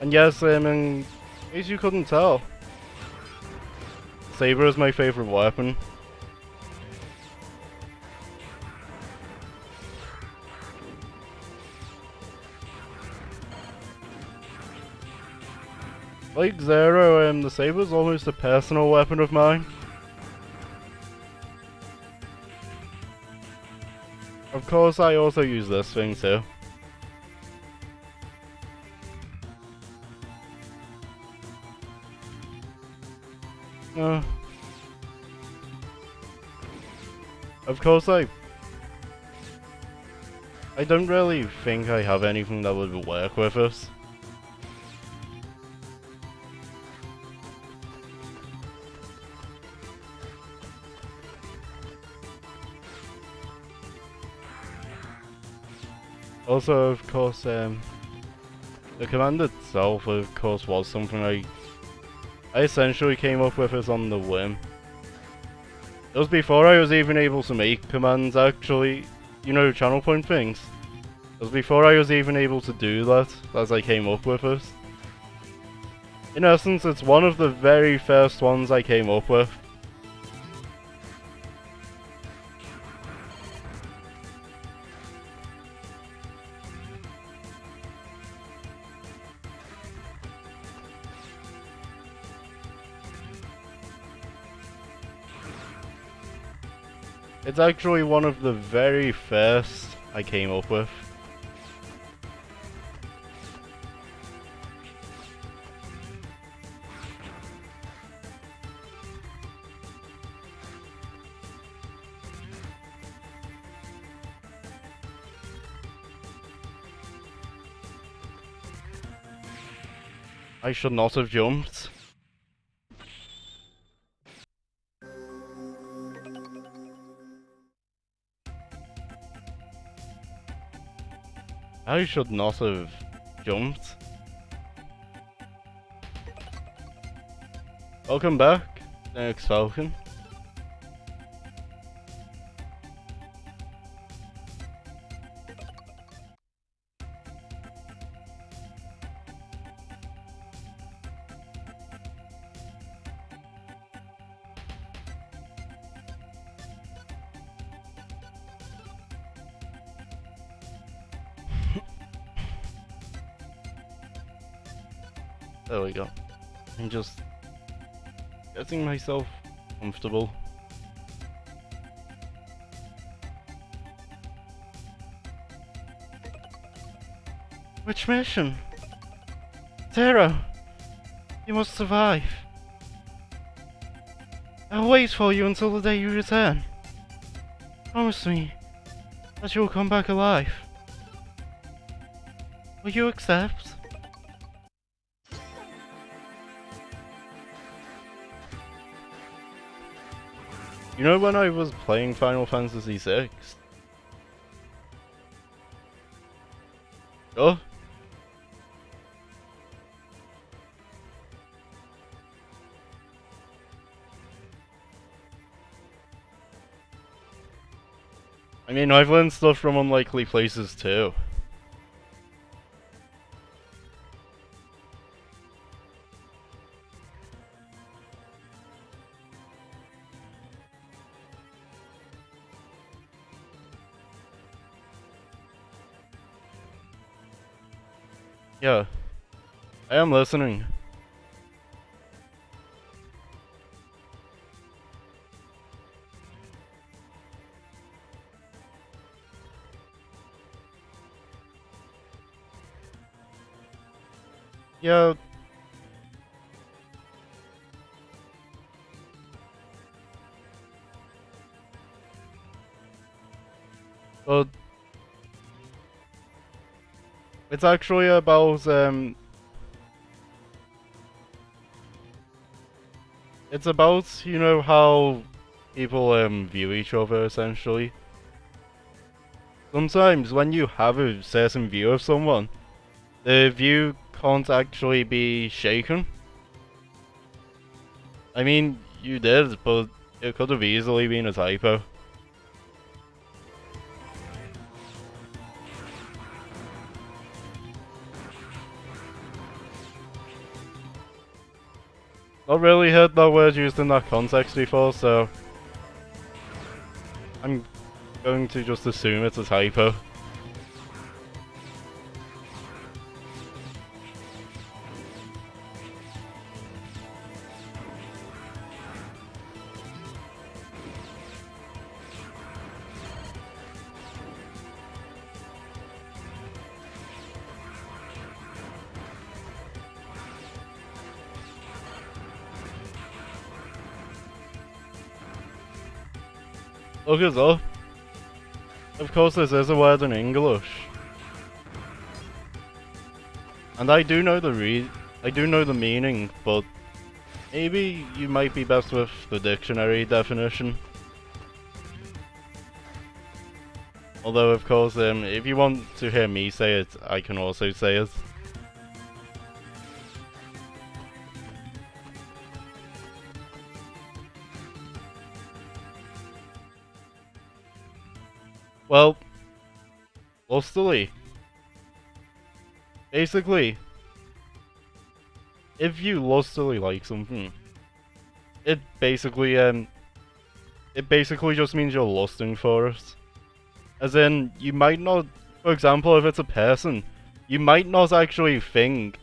And yes, in case you couldn't tell, Saber is my favorite weapon. Like Zero, the Saber is almost a personal weapon of mine. Of course, I also use this thing too. Of course, I don't really think I have anything that would work with us. Also, of course, the command itself, of course, was something I essentially came up with it on the whim. It was before I was even able to make commands, actually. You know, channel point things. It was before I was even able to do that, as I came up with it. In essence, it's one of the very first ones I came up with. It's actually one of the very first I came up with. I should not have jumped. I should not have jumped. Welcome back. Next Falcon. There we go. I'm just getting myself comfortable. Which mission? Zero! You must survive. I'll wait for you until the day you return. Promise me that you'll come back alive. Will you accept? You know when I was playing Final Fantasy VI? Oh? I mean, I've learned stuff from unlikely places too. Yeah, I am listening. Yeah. But it's actually about it's about, you know, how people view each other essentially. Sometimes when you have a certain view of someone, the view can't actually be shaken. I mean, you did, but it could have easily been a typo. Not really heard that word used in that context before, so I'm going to just assume it's a typo. Look us up. Of course this is a word in English. And I do know the meaning, but maybe you might be best with the dictionary definition. Although of course, if you want to hear me say it, I can also say it. Well, lustily. Basically, if you lustily like something, it basically just means you're lusting for it. As in, you might not, for example, if it's a person, you might not actually think,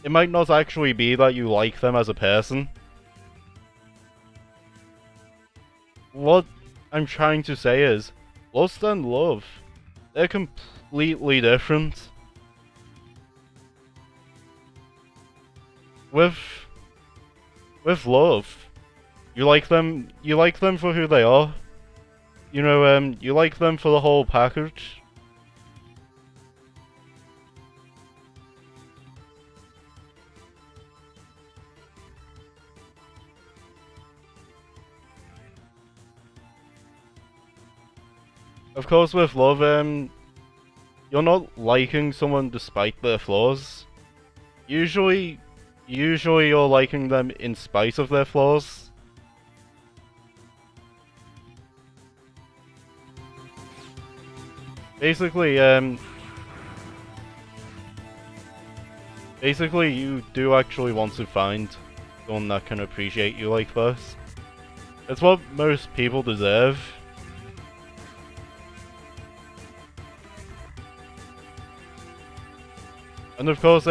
it might not actually be that you like them as a person. What I'm trying to say is, lust and love, they're completely different. With love, you like them for who they are. You know, you like them for the whole package. Of course, with love, you're not liking someone despite their flaws. Usually usually you're liking them in spite of their flaws. Basically, you do actually want to find someone that can appreciate you like this. It's what most people deserve. And of course,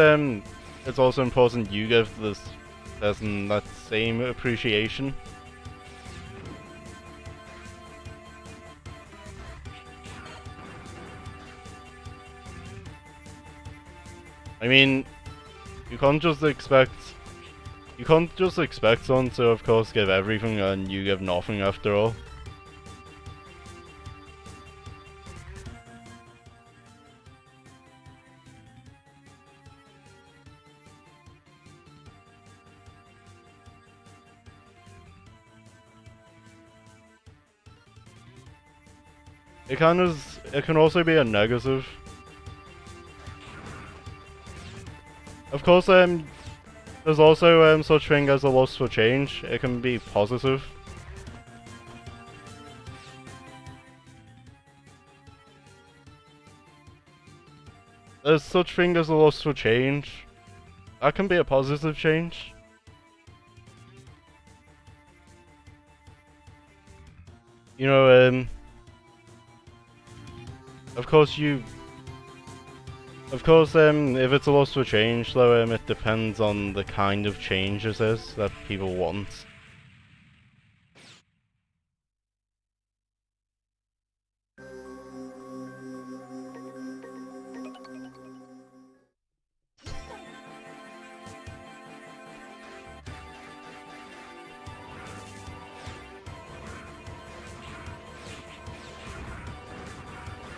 it's also important you give this person that same appreciation. I mean, you can't just expect someone to, of course, give everything and you give nothing after all. It can also be a negative. Of course, there's also such thing as a loss for change. It can be positive. There's such thing as a loss for change. That can be a positive change. You know, of course, if it's a loss for change, though, it depends on the kind of change it is that people want.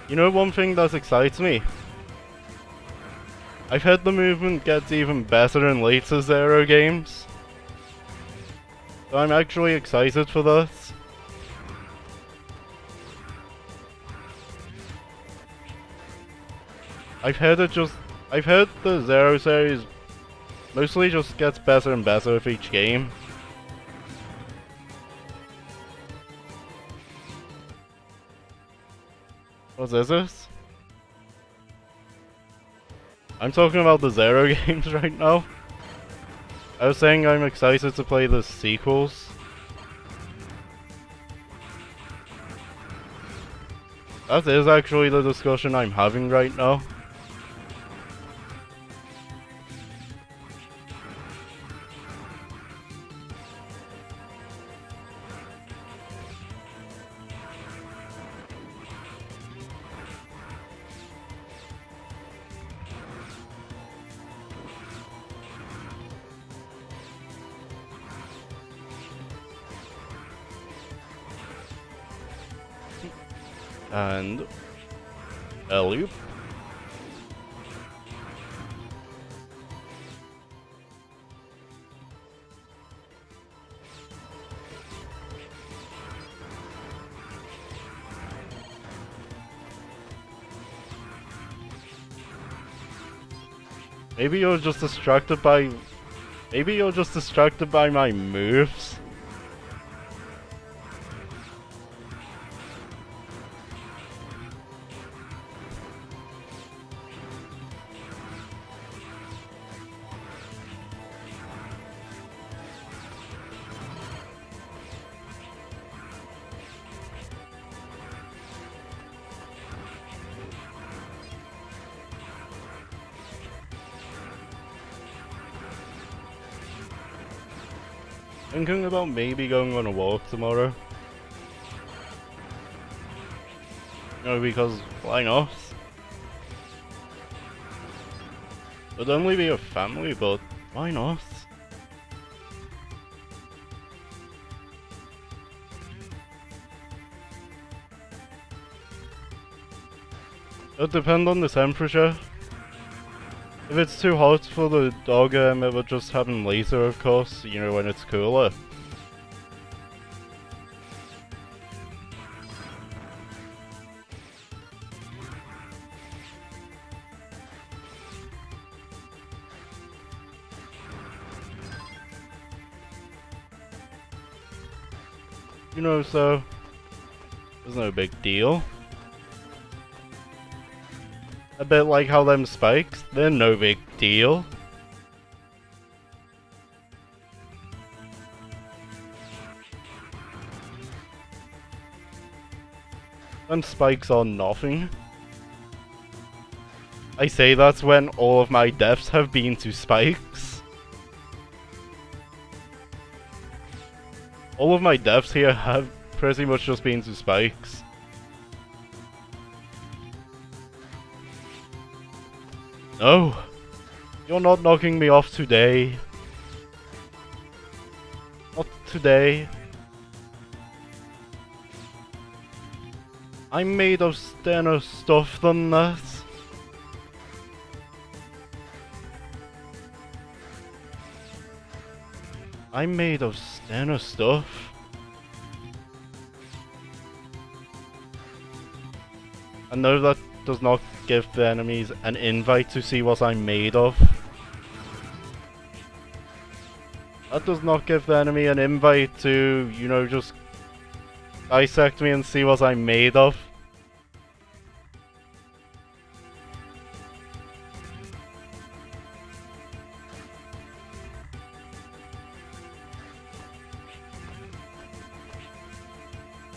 You know one thing that excites me? I've heard the movement gets even better in later Zero games. So I'm actually excited for this. I've heard the Zero series mostly just gets better and better with each game. What is this? I'm talking about the Zero games right now. I was saying I'm excited to play the sequels. That is actually the discussion I'm having right now. And alley-oop. Maybe you're just distracted by my moves. Thinking about maybe going on a walk tomorrow. No, because why not? It'd only be a family, but why not? It'll depend on the temperature. If it's too hot for the dog, it will just happen later, of course, you know, when it's cooler. You know, so there's no big deal. A bit like how them spikes, they're no big deal. Them spikes are nothing. I say that's when all of my deaths have been to spikes. All of my deaths here have pretty much just been to spikes. No! You're not knocking me off today. Not today. I'm made of sterner stuff than that. I'm made of sterner stuff. I know that does not give the enemies an invite to see what I'm made of. That does not give the enemy an invite to, you know, just dissect me and see what I'm made of.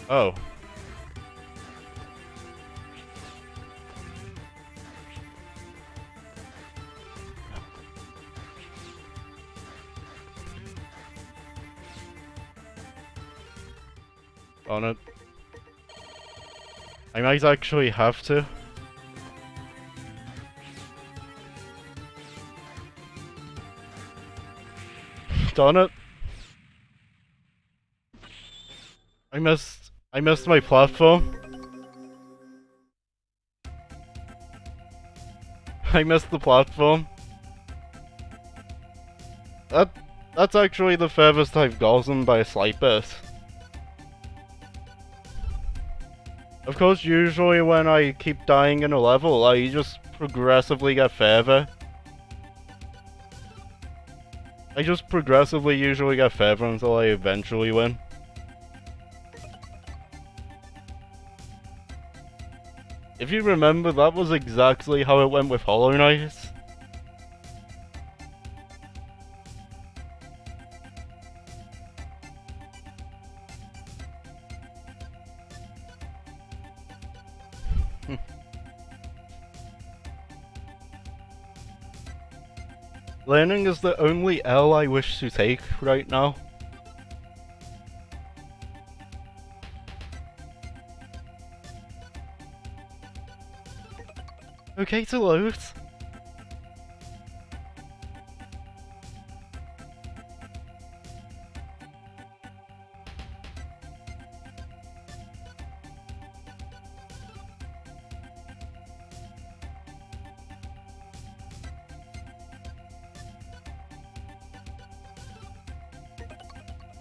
Oh. On it. I might actually have to. Darn it. I missed my platform. I missed the platform. That's actually the furthest I've gotten by a slight bit. Of course, usually when I keep dying in a level, I just progressively get further. I just progressively usually get further until I eventually win. If you remember, that was exactly how it went with Hollow Knight. Learning is the only L I wish to take right now. Okay to load.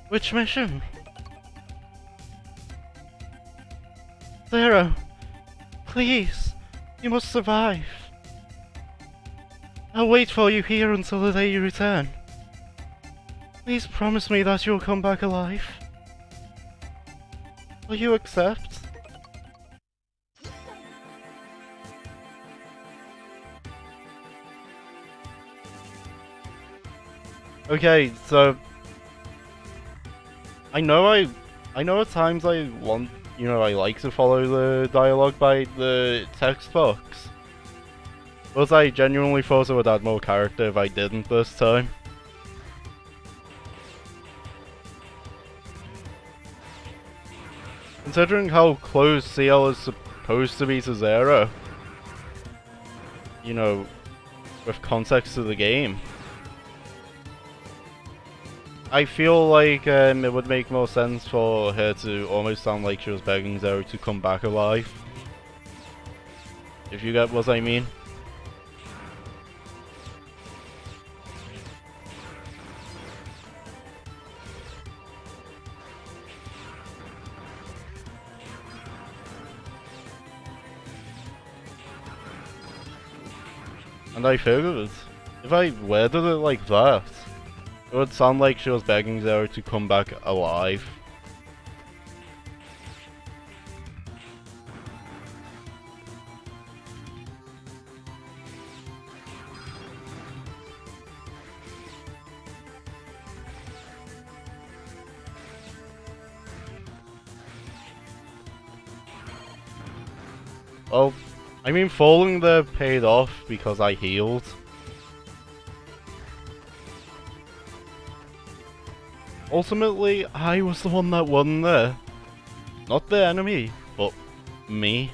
Which mission? Zero, please, you must survive. I'll wait for you here until the day you return. Please promise me that you'll come back alive. Will you accept? Okay, so I know at times I want, you know, I like to follow the dialogue by the text box. But I genuinely thought it would add more character if I didn't this time. Considering how close CL is supposed to be to Zero, you know, with context to the game, I feel like it would make more sense for her to almost sound like she was begging Zero to come back alive. If you get what I mean. And I figured, if I worded it like that, it would sound like she was begging Zero to come back alive. Well, I mean, falling there paid off because I healed. Ultimately, I was the one that won there. Not the enemy, but me.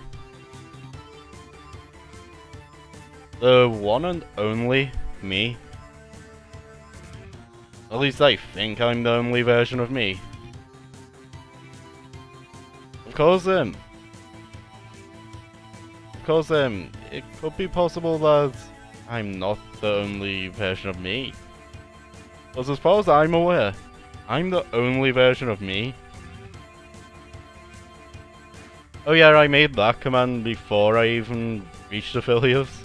The one and only me. At least I think I'm the only version of me. Of course, it could be possible that I'm not the only version of me. Because as far as I'm aware, I'm the only version of me. Oh yeah, I made that command before I even reached affiliates.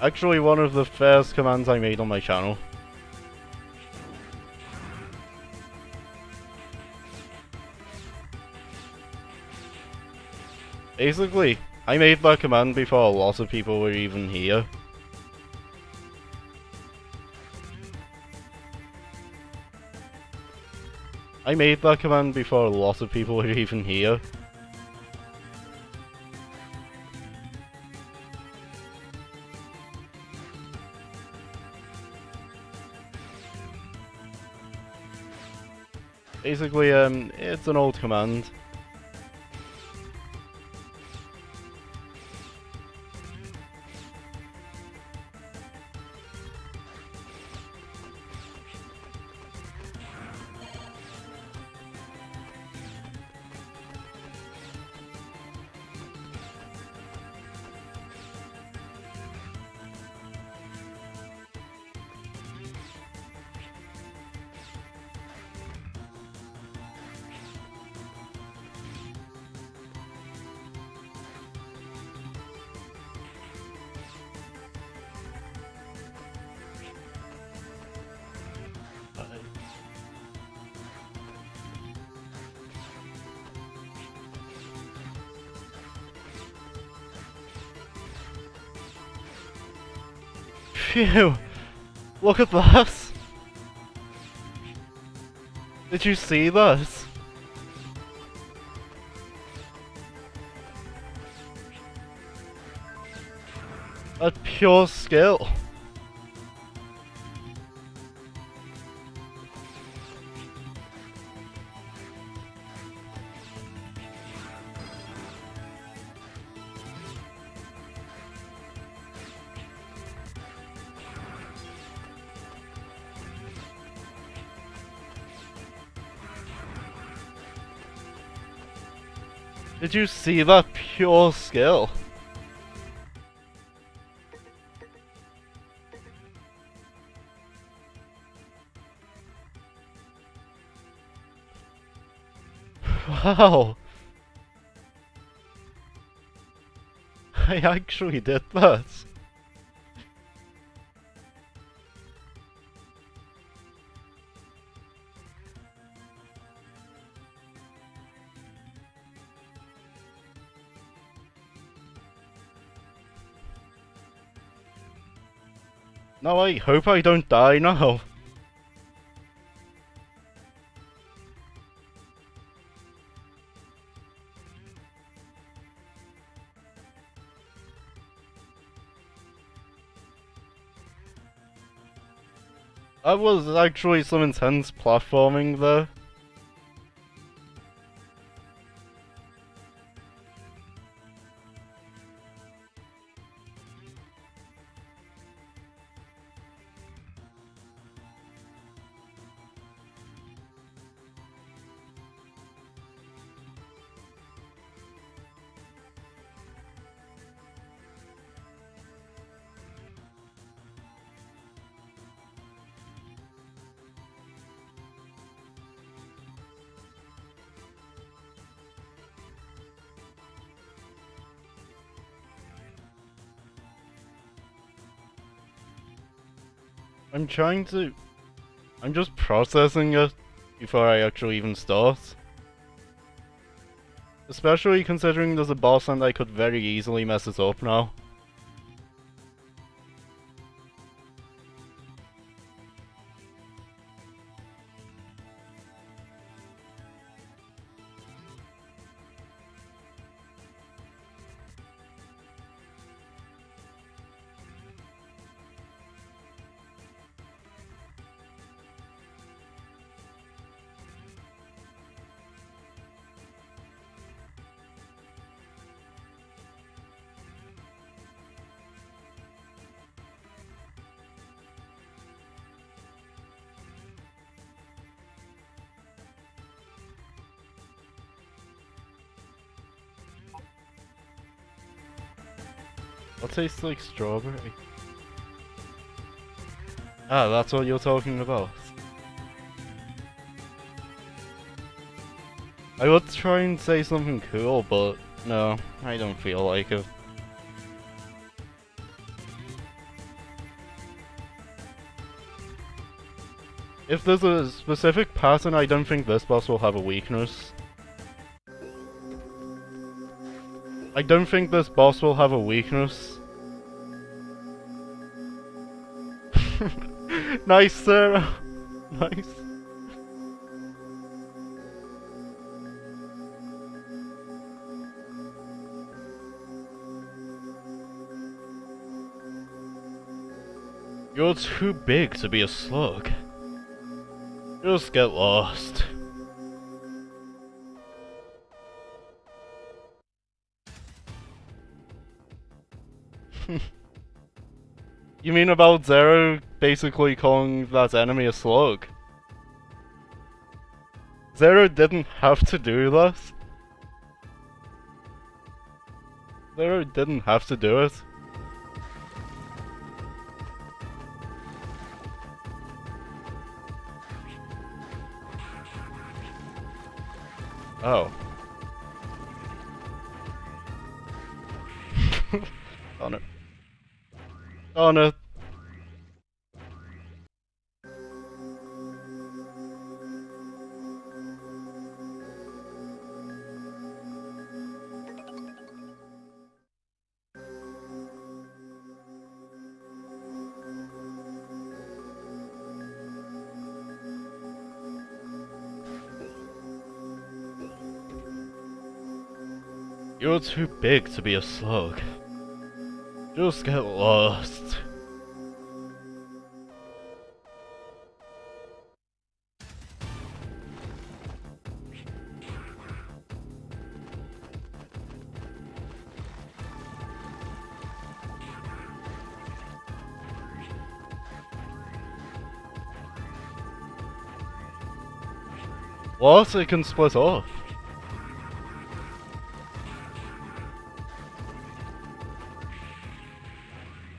Actually, one of the first commands I made on my channel. Basically, I made that command before a lot of people were even here. I made that command before a lot of people were even here. Basically, it's an old command. Phew! Look at that! Did you see that? That's pure skill. Did you see that pure skill? Wow! I actually did that. Now I hope I don't die now. That was actually some intense platforming there. I'm just processing it before I actually even start. Especially considering there's a boss and I could very easily mess it up now. What tastes like strawberry? Ah, that's what you're talking about. I would try and say something cool, but no, I don't feel like it. If there's a specific pattern, I don't think this boss will have a weakness. I don't think this boss will have a weakness. Nice, Sarah. Nice. You're too big to be a slug. Just get lost. You mean about Zero basically calling that enemy a slug? Zero didn't have to do that. Zero didn't have to do it. Oh. On it. On it. You're too big to be a slug. Just get lost. What? It can split off.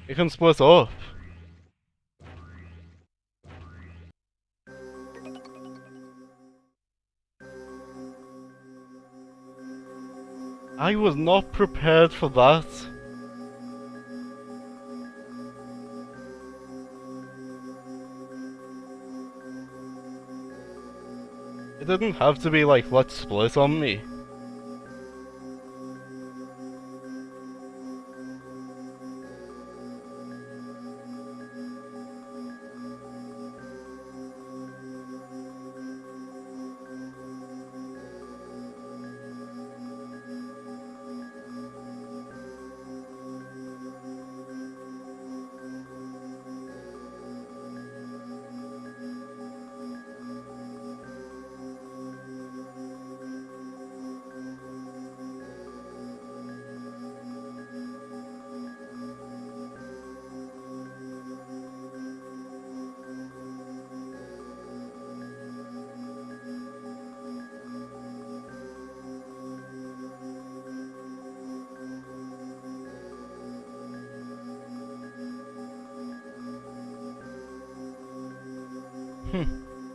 It can split off. I was not prepared for that. It didn't have to be like, let's split on me.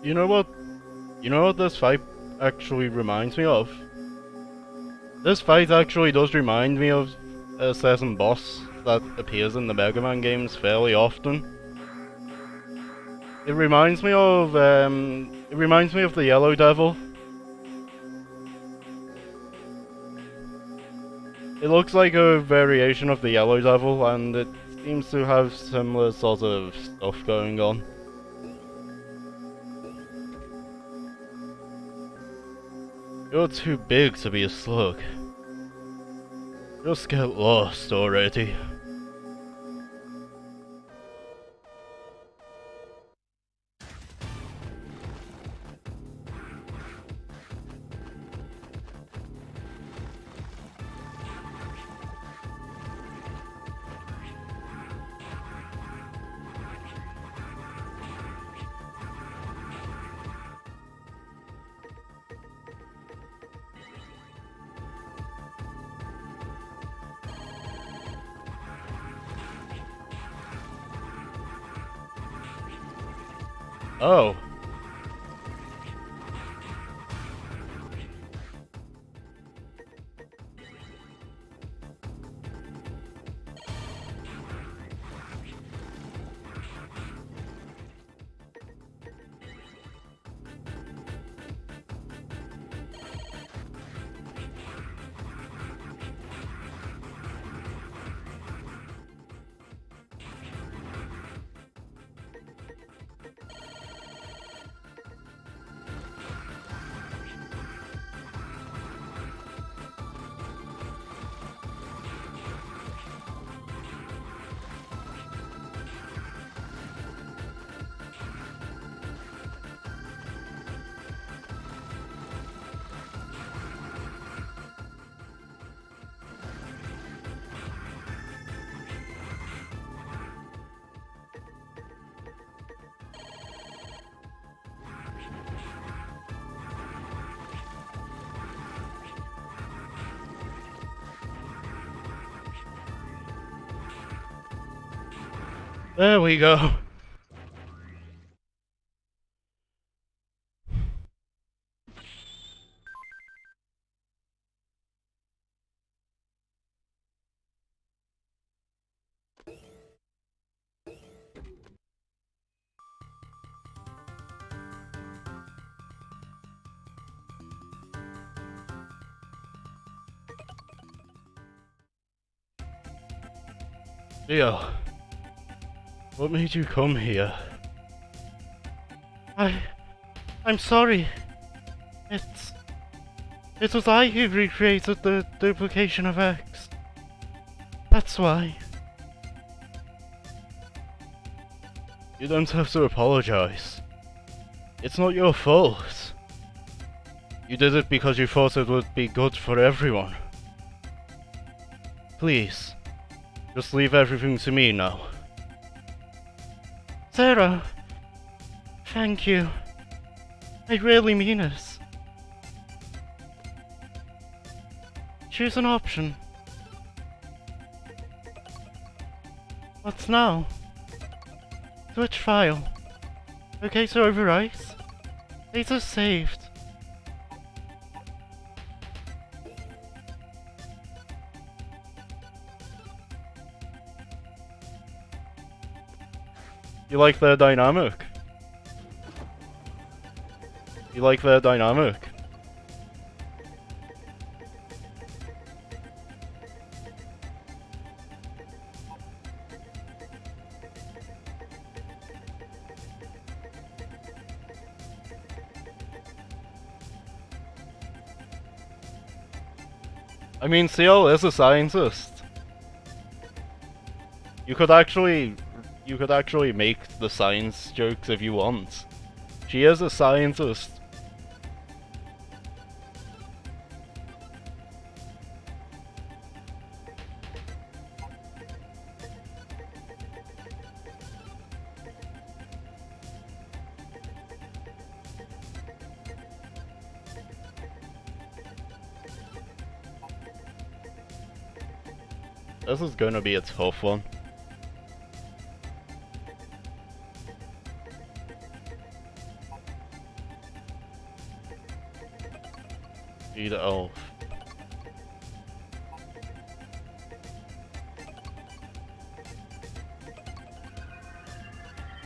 You know what? You know what this fight actually reminds me of? This fight actually does remind me of a certain boss that appears in the Mega Man games fairly often. It reminds me of the Yellow Devil. It looks like a variation of the Yellow Devil, and it seems to have similar sort of stuff going on. You're too big to be a slug. Just get lost already. Oh. There we go. Leo, what made you come here? I'm sorry. It was I who recreated the duplication of X. That's why. You don't have to apologize. It's not your fault. You did it because you thought it would be good for everyone. Please, just leave everything to me now. Sarah, thank you. I really mean it. Choose an option. What now? Switch file. Okay to overwrite. Data saved. You like their dynamic? You like their dynamic? I mean, Ciel is a scientist. You could actually make the science jokes if you want. She is a scientist. This is gonna be a tough one. Be the elf.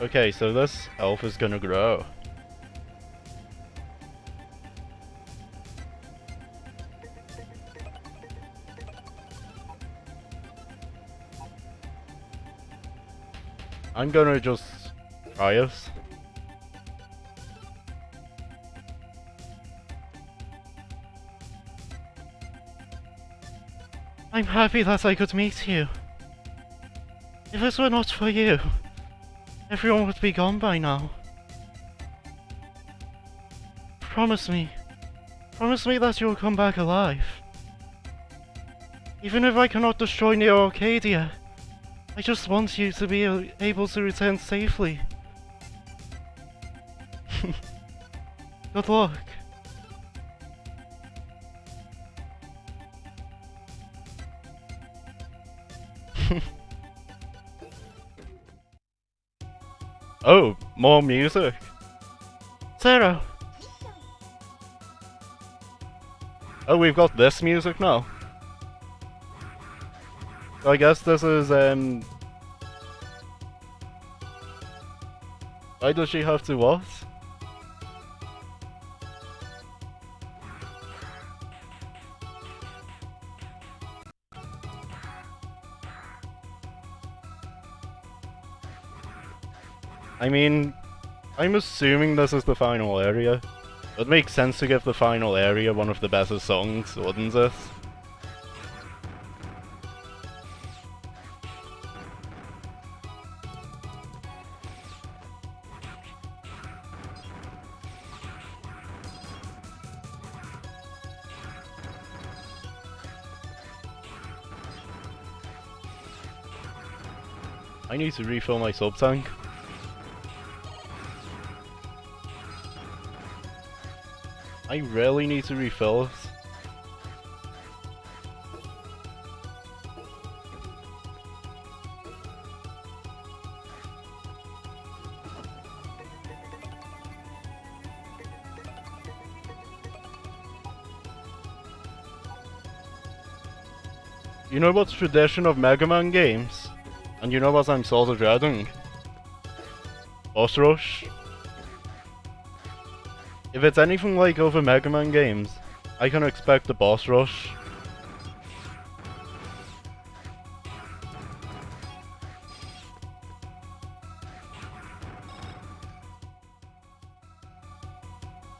Okay, so this elf is gonna grow. I'm gonna just try it. I'm happy that I could meet you. If it were not for you, everyone would be gone by now. Promise me that you'll come back alive. Even if I cannot destroy Neo Arcadia, I just want you to be able to return safely. Good luck. Oh, more music. Sarah! Oh, we've got this music now. So I guess this is, why does she have to what? I mean, I'm assuming this is the final area. It makes sense to give the final area one of the better songs, wouldn't it? I need to refill my sub-tank. I really need to refill it. You know what's tradition of Mega Man games? And you know what I'm sort of dreading? Boss Rush. If it's anything like other Mega Man games, I can expect the boss rush.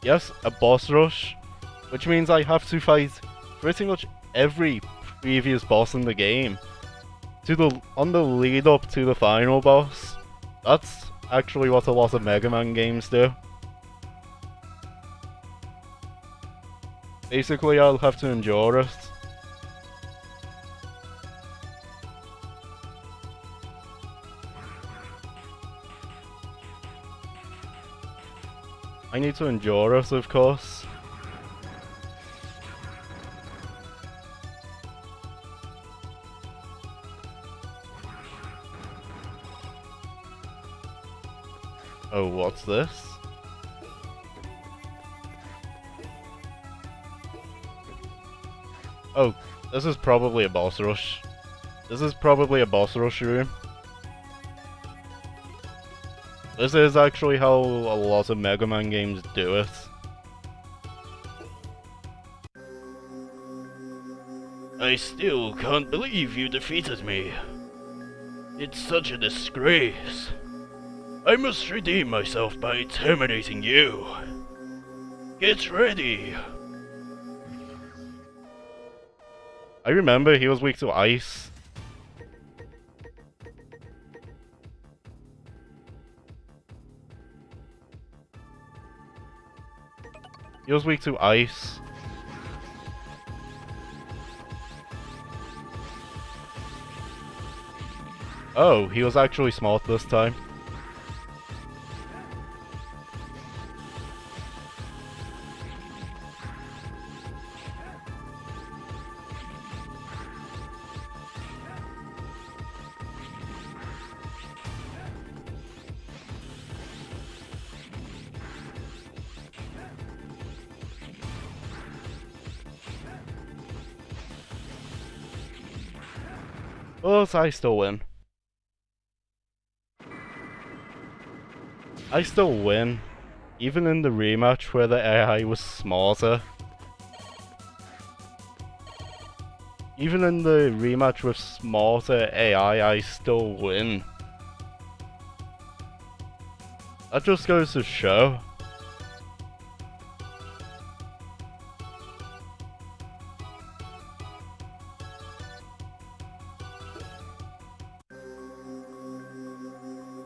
Yes, a boss rush, which means I have to fight pretty much every previous boss in the game on the lead up to the final boss. That's actually what a lot of Mega Man games do. Basically, I'll have to endure it. I need to endure it, of course. Oh, what's this? Oh, this is probably a boss rush. This is probably a boss rush room. This is actually how a lot of Mega Man games do it. I still can't believe you defeated me. It's such a disgrace. I must redeem myself by terminating you. Get ready. I remember he was weak to ice. He was weak to ice. Oh, he was actually smart this time. But I still win. I still win, even in the rematch where the AI was smarter. Even in the rematch with smarter AI, I still win. That just goes to show.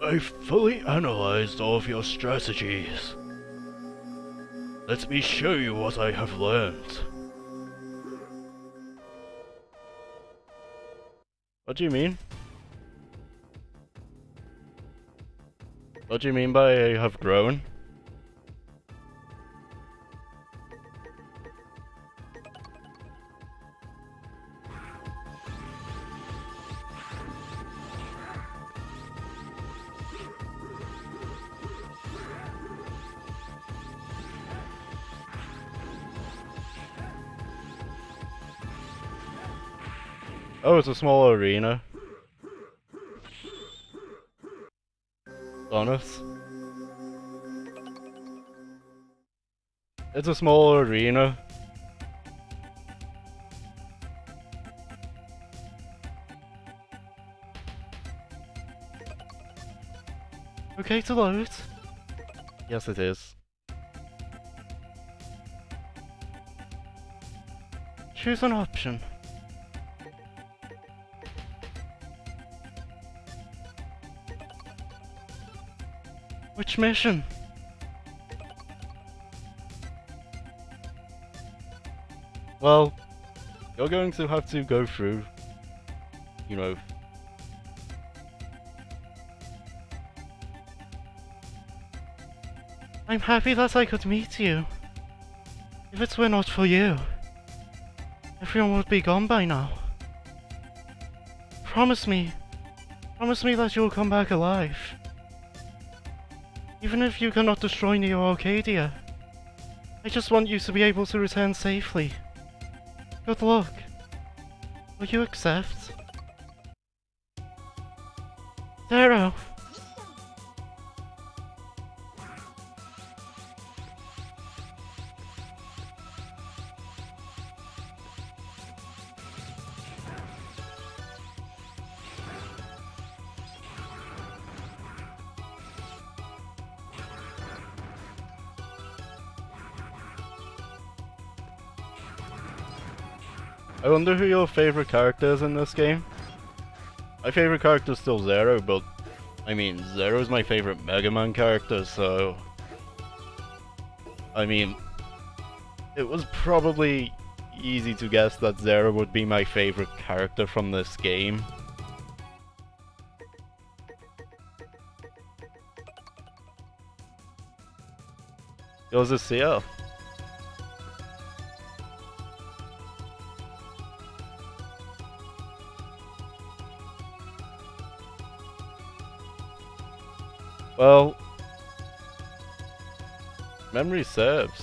I've fully analyzed all of your strategies. Let me show you what I have learned. What do you mean? What do you mean by I have grown? Oh, it's a small arena. Honest. It's a small arena. Okay to load. Yes, it is. Choose an option. Which mission? Well, you're going to have to go through, you know. I'm happy that I could meet you. If it were not for you, everyone would be gone by now. Promise me that you'll come back alive. Even if you cannot destroy Neo Arcadia, I just want you to be able to return safely. Good luck. Will you accept? Zero. I wonder who your favorite character is in this game. My favorite character is still Zero, but I mean, Zero's my favorite Mega Man character, so I mean, it was probably easy to guess that Zero would be my favorite character from this game. Yours is CL. Well, memory serves.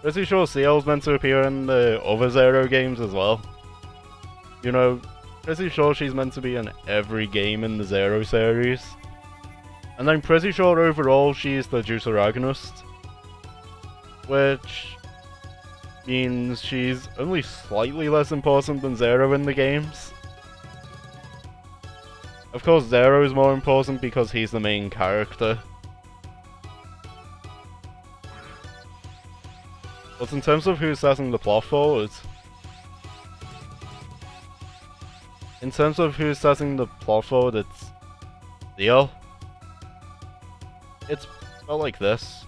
Pretty sure CL's meant to appear in the other Zero games as well. You know, pretty sure she's meant to be in every game in the Zero series. And I'm pretty sure overall she's the Deuteragonist. Which means she's only slightly less important than Zero in the games. Of course, Zero is more important because he's the main character. But in terms of who's setting the plot forward, it's Theo. It's about like this.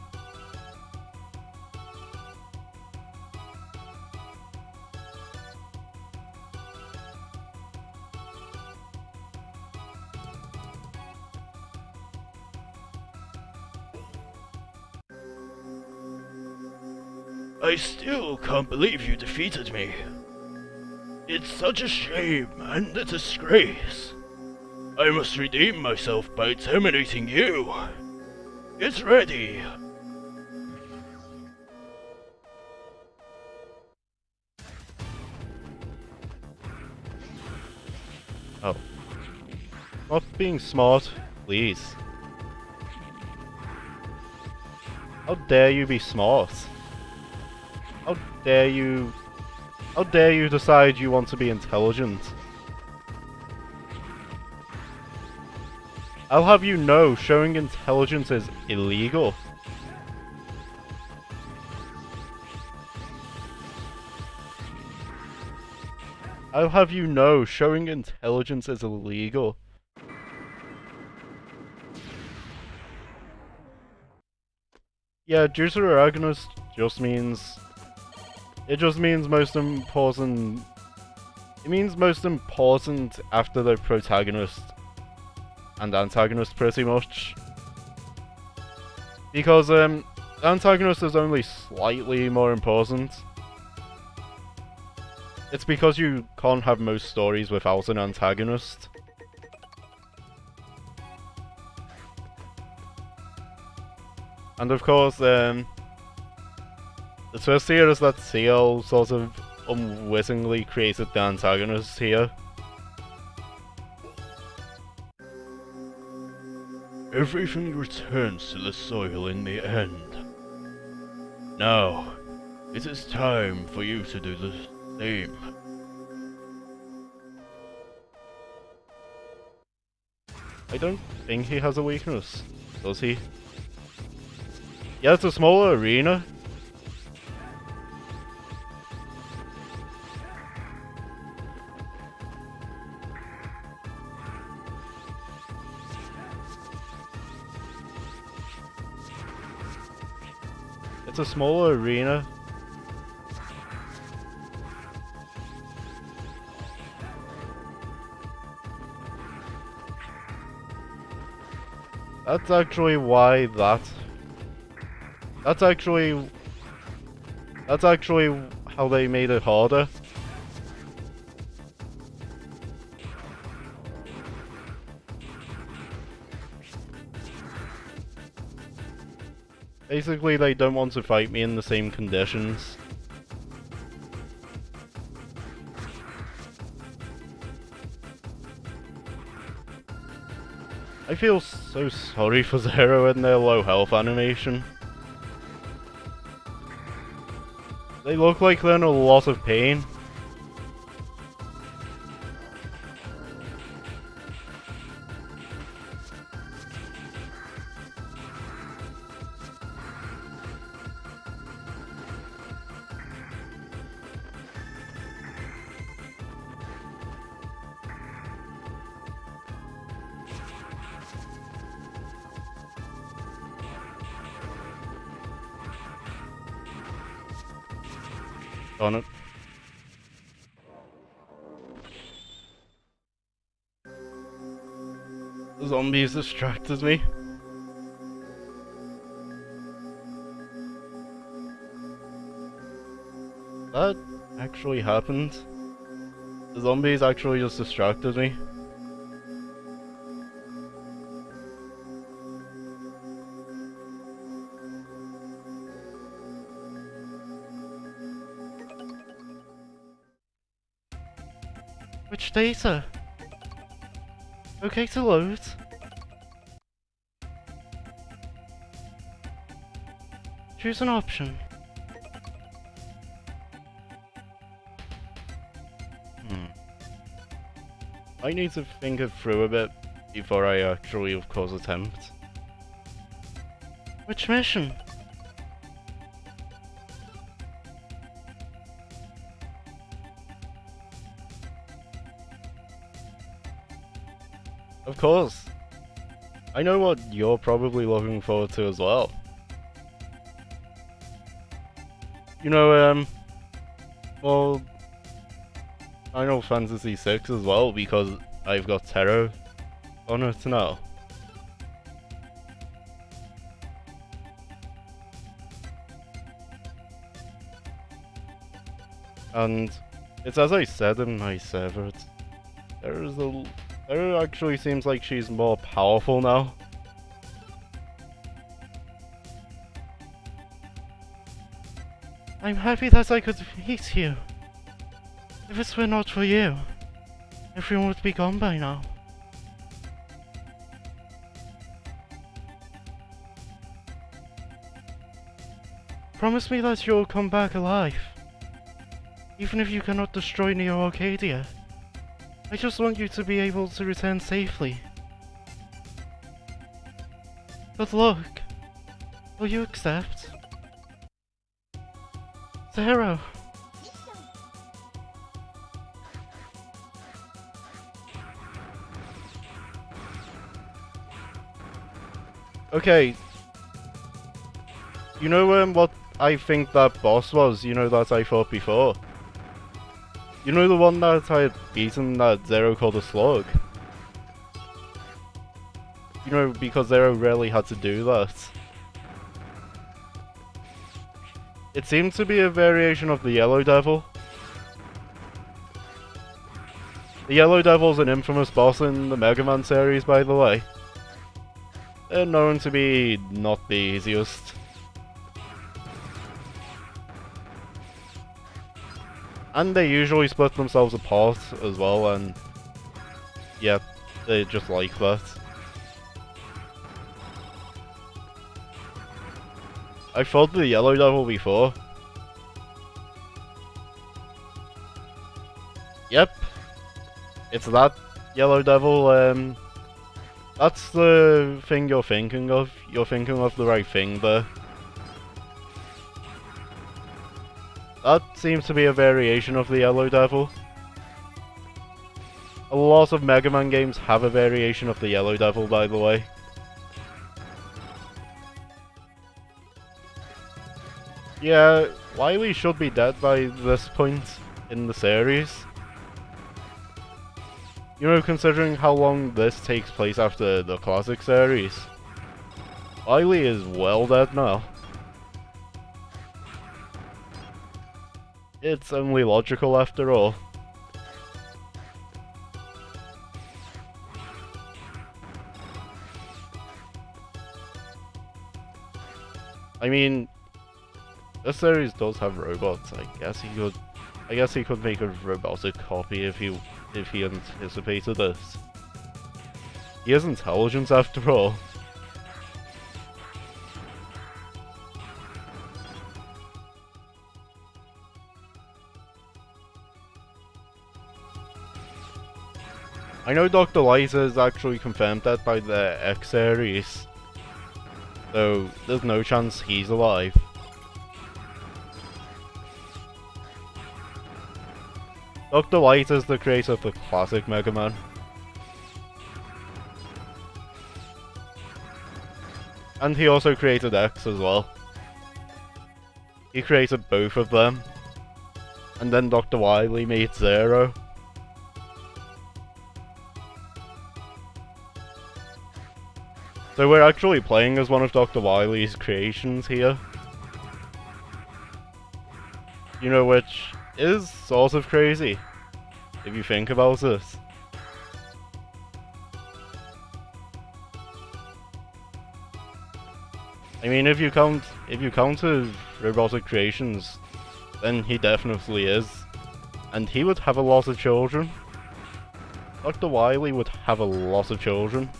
I still can't believe you defeated me. It's such a shame and a disgrace. I must redeem myself by terminating you. It's ready. Oh. Not being smart, please. How dare you be smart? How dare you decide you want to be intelligent? I'll have you know, showing intelligence is illegal. I'll have you know, showing intelligence is illegal. Yeah, Deuteragonist just means... It just means most important... It means most important after the protagonist and antagonist, pretty much. Because, the antagonist is only slightly more important. It's because you can't have most stories without an antagonist. And of course, the twist here is that CL sort of unwittingly created the antagonist here. everything returns to the soil in the end. Now, it is time for you to do the same. I don't think he has a weakness, does he? Yeah, it's a smaller arena. It's a smaller arena. That's actually why That's actually how they made it harder. Basically, they don't want to fight me in the same conditions. I feel so sorry for Zero in their low health animation. They look like they're in a lot of pain. On it. The zombies distracted me. That actually happened. The zombies actually just distracted me. Which data? Okay to load. Choose an option. I need to think it through a bit before I actually, of course, attempt. Which mission? Of course. I know what you're probably looking forward to as well. You know, well, Final Fantasy VI as well, because I've got Terra on it now. And it's as I said in my server, Terra actually seems like she's more powerful now. I'm happy that I could meet you. If it were not for you, everyone would be gone by now. Promise me that you'll come back alive. Even if you cannot destroy Neo Arcadia. I just want you to be able to return safely. Good luck. Will you accept? Zero. Okay. You know what I think that boss was? You know that I fought before? You know the one that I had beaten that Zero called a slug? You know, because Zero rarely had to do that. It seemed to be a variation of the Yellow Devil. The Yellow Devil's an infamous boss in the Mega Man series, by the way. They're known to be not the easiest. And they usually split themselves apart as well, and yeah, they just like that. I fought the Yellow Devil before. Yep. It's that Yellow Devil, that's the thing you're thinking of. You're thinking of the right thing there. That seems to be a variation of the Yellow Devil. A lot of Mega Man games have a variation of the Yellow Devil, by the way. Yeah, Wily should be dead by this point in the series. You know, considering how long this takes place after the classic series, Wily is well dead now. It's only logical after all. I mean, this series does have robots. I guess he could make a robotic copy if he anticipated this. He is intelligent after all. I know Dr. Light is actually confirmed dead by the X series, so there's no chance he's alive. Dr. Light is the creator of the classic Mega Man. And he also created X as well. He created both of them. And then Dr. Wily made Zero. So we're actually playing as one of Dr. Wily's creations here. You know, which is sort of crazy, if you think about it. I mean, if you count his robotic creations, then he definitely is. And he would have a lot of children. Dr. Wily would have a lot of children.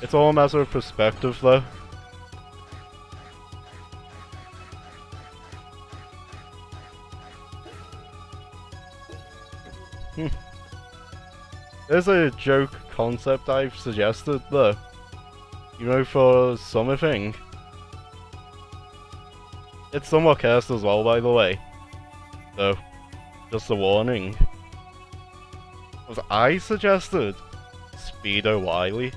It's all a matter of perspective, though. There's a joke concept I've suggested, though. You know, for Summer Thing. It's somewhat cursed as well, by the way. So, just a warning. As I suggested, Speedo Wily.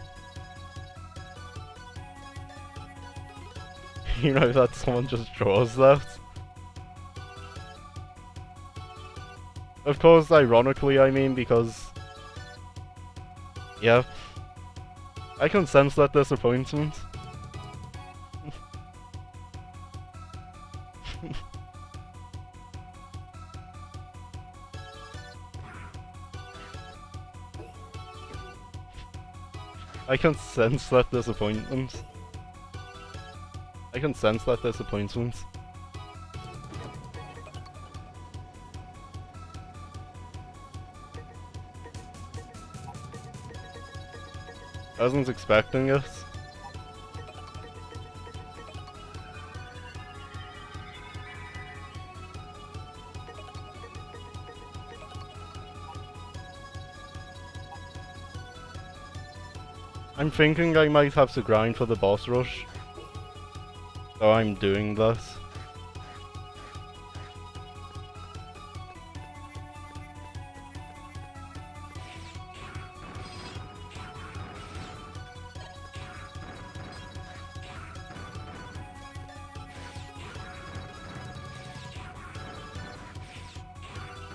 You know that someone just draws that. Of course, ironically, I mean, because... yeah. I can sense that disappointment. I can sense that disappointment. I can sense that disappointment. I wasn't expecting it. I'm thinking I might have to grind for the boss rush. So I'm doing this.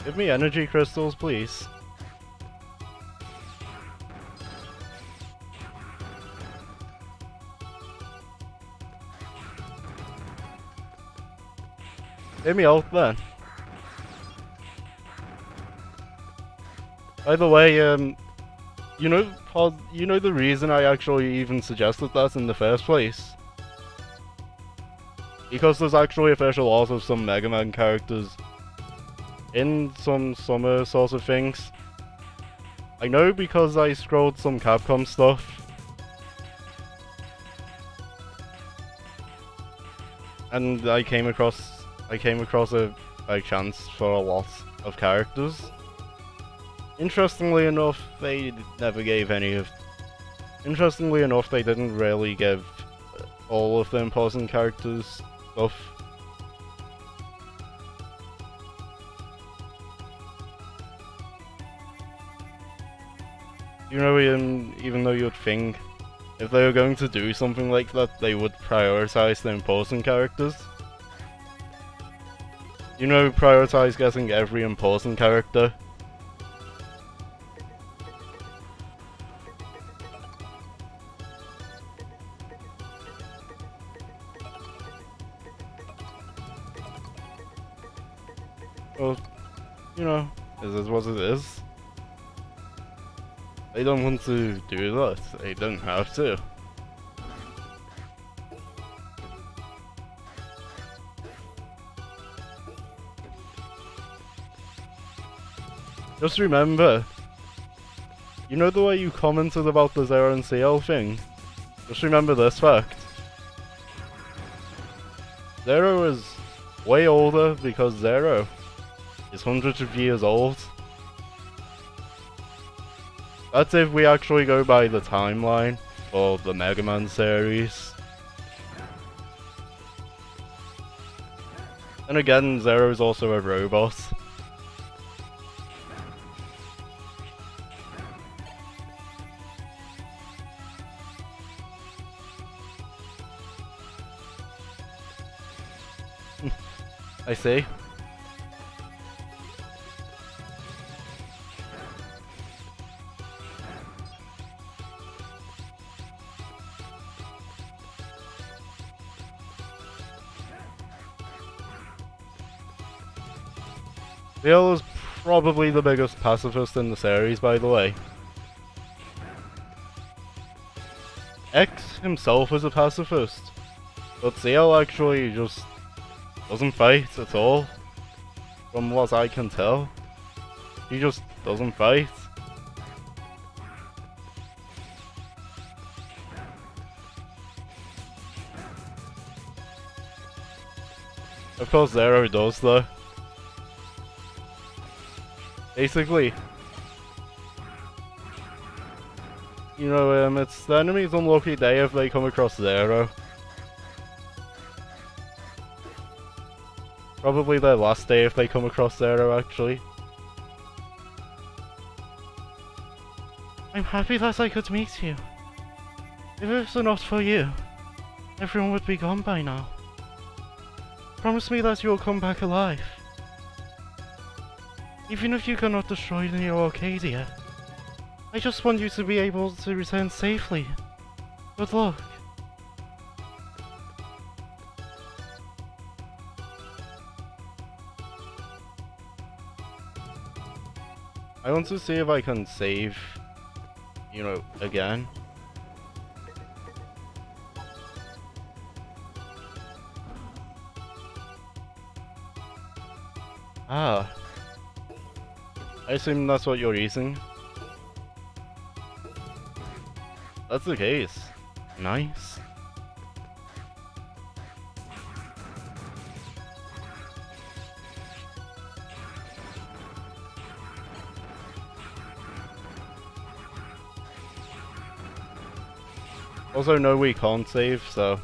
Give me energy crystals, please. Get me out then. By the way, you know the reason I actually even suggested that in the first place? Because there's actually official art of some Mega Man characters in some summer sort of things. I know because I scrolled some Capcom stuff, and I came across it by chance for a lot of characters. Interestingly enough, they never gave any of. Interestingly enough, they didn't really give all of the important characters stuff. You know, even though you'd think if they were going to do something like that, they would prioritize the important characters. You know, prioritize getting every important character. Well, you know, it is what it is. They don't want to do that, they don't have to. Just remember, you know the way you commented about the Zero and CL thing? Just remember this fact. Zero is way older because Zero is hundreds of years old. That's if we actually go by the timeline for the Mega Man series. And again, Zero is also a robot. I see. Leo is probably the biggest pacifist in the series, by the way. X himself is a pacifist, but CL actually just doesn't fight at all, from what I can tell. He just doesn't fight. Of course Zero does though. Basically, you know, it's the enemy's unlucky day if they come across Zero. Probably their last day if they come across Zero, actually. I'm happy that I could meet you. If it were not for you, everyone would be gone by now. Promise me that you'll come back alive. Even if you cannot destroy the Neo Arcadia, I just want you to be able to return safely. Good luck. I want to see if I can save, you know, again. Ah. I assume that's what you're using. That's the case. Nice. Also, no, we can't save, so...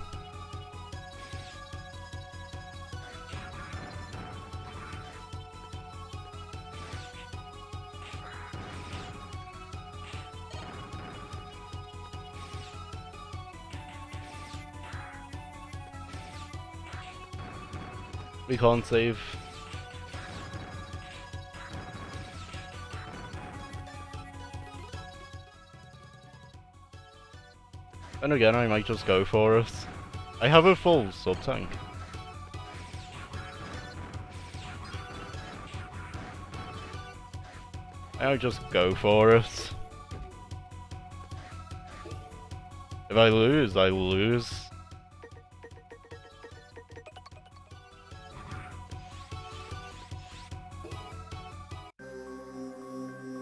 we can't save. And again, I might just go for it. I have a full sub-tank. I'll just go for it. If I lose, I lose.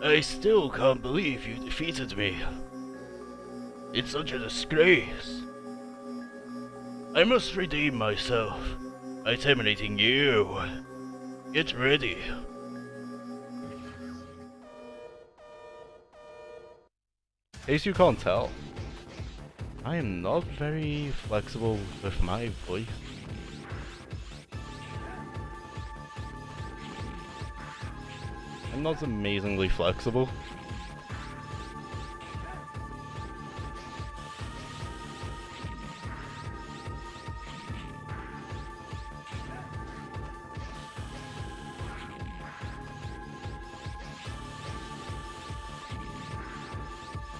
I still can't believe you defeated me. It's such a disgrace. I must redeem myself by terminating you. Get ready. In case you can't tell, I am not very flexible with my voice. I'm not amazingly flexible.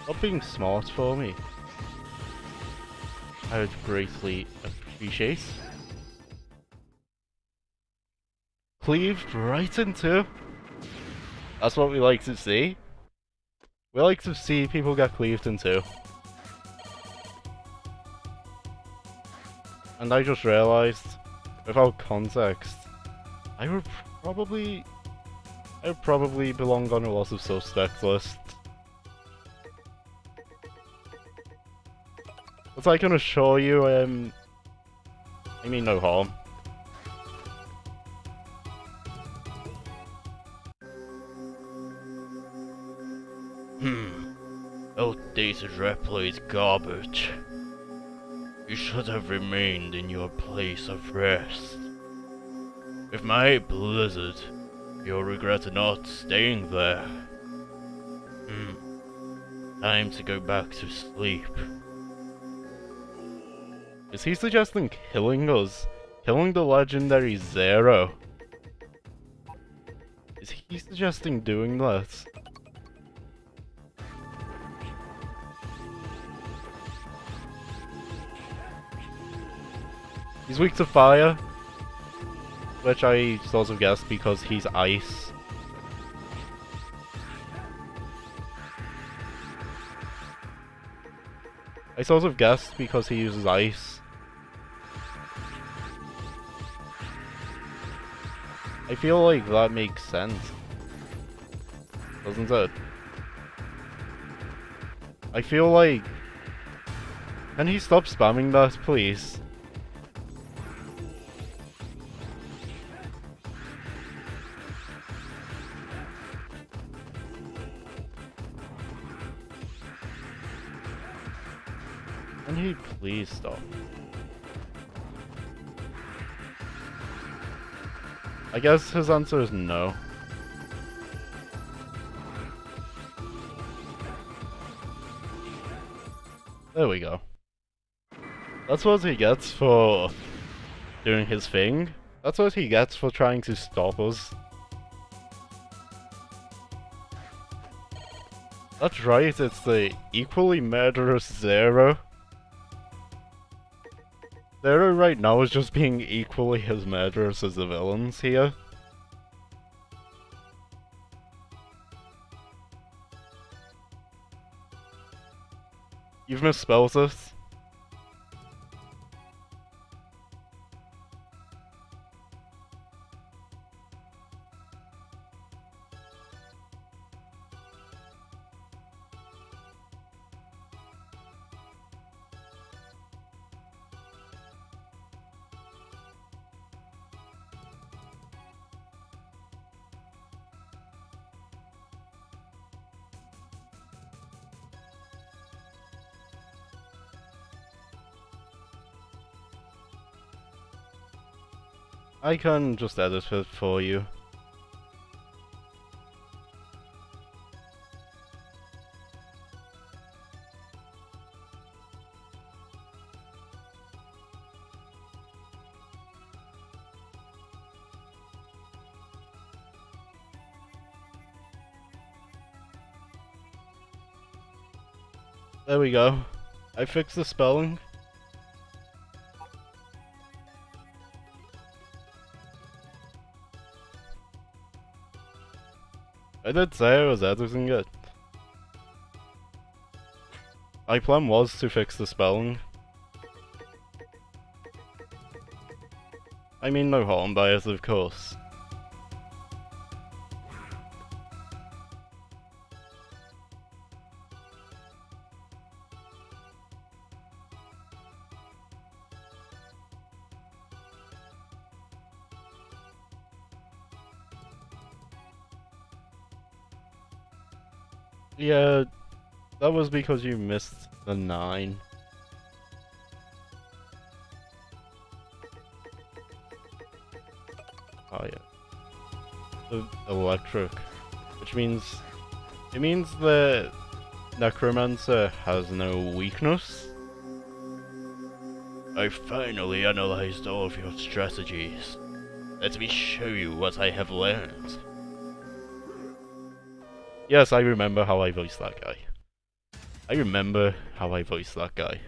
Not being smart for me, I would greatly appreciate. Cleaved right in two. That's what we like to see. We like to see people get cleaved in two. And I just realized, without context, I would probably belong on a lot of suspect lists. But I can assure you, I mean no harm. Outdated replay is garbage. You should have remained in your place of rest. With my blizzard, you'll regret not staying there. Time to go back to sleep. Is he suggesting killing us? Killing the legendary Zero? Is he suggesting doing that? He's weak to fire, which I sort of guessed because he's ice. I sort of guessed because he uses ice. I feel like that makes sense, doesn't it? I feel like... Can he stop spamming that, please? Can he please stop? I guess his answer is no. There we go. That's what he gets for doing his thing. That's what he gets for trying to stop us. That's right, it's the equally murderous Zero. Zero right now is just being equally as murderous as the villains here. You've misspelled it. I can just edit it for you. There we go. I fixed the spelling. I did say I was editing it. My plan was to fix the spelling. I mean no harm by it, of course. Yeah, that was because you missed the 9. Oh yeah. The electric. Which means... It means the Necromancer has no weakness. I finally analyzed all of your strategies. Let me show you what I have learned. Yes, I remember how I voiced that guy. I remember how I voiced that guy.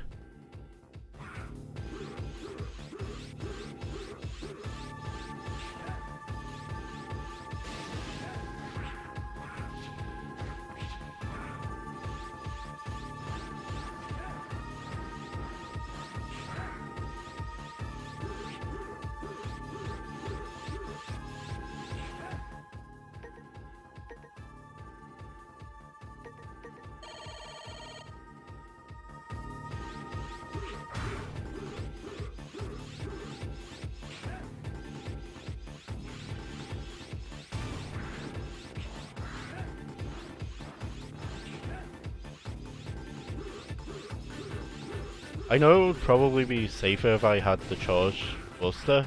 I know it would probably be safer if I had the charge buster,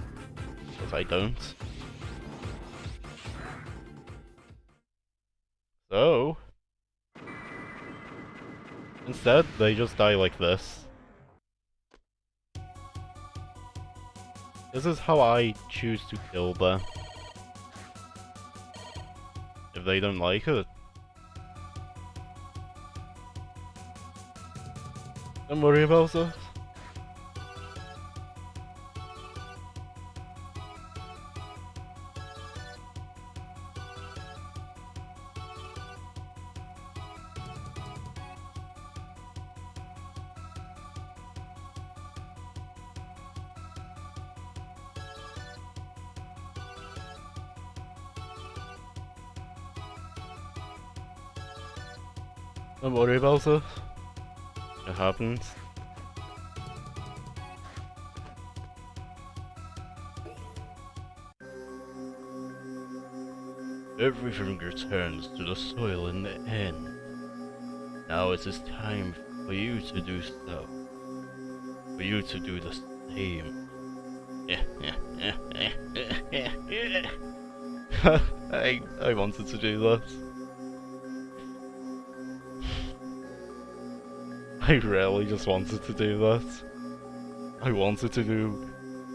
but I don't. So... Instead, they just die like this. This is how I choose to kill them. If they don't like it. Don't worry about it. Don't worry about it. It happens. Everything returns to the soil in the end. Now it is time for you to do so. For you to do the same. I wanted to do that. I really just wanted to do that. I wanted to do,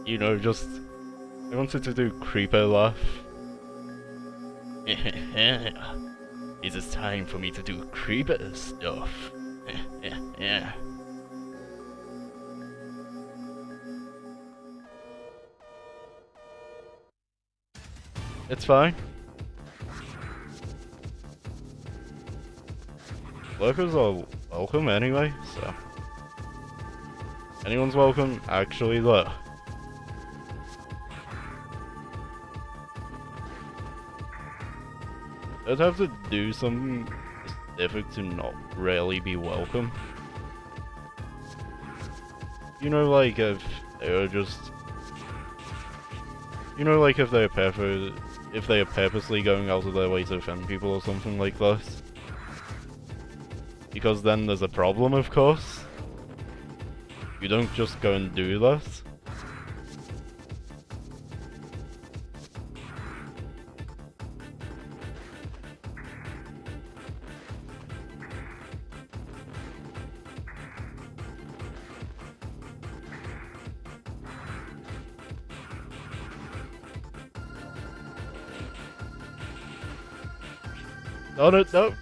you know, I wanted to do creeper laugh. It is time for me to do creeper stuff. It's fine. Lurkers are welcome anyway, so... Anyone's welcome, actually, look. I'd have to do something specific to not really be welcome. You know, like, if they're just... You know, like, if they're purposely going out of their way to offend people or something like that. Because then there's a problem, of course. You don't just go and do that. Oh no, no!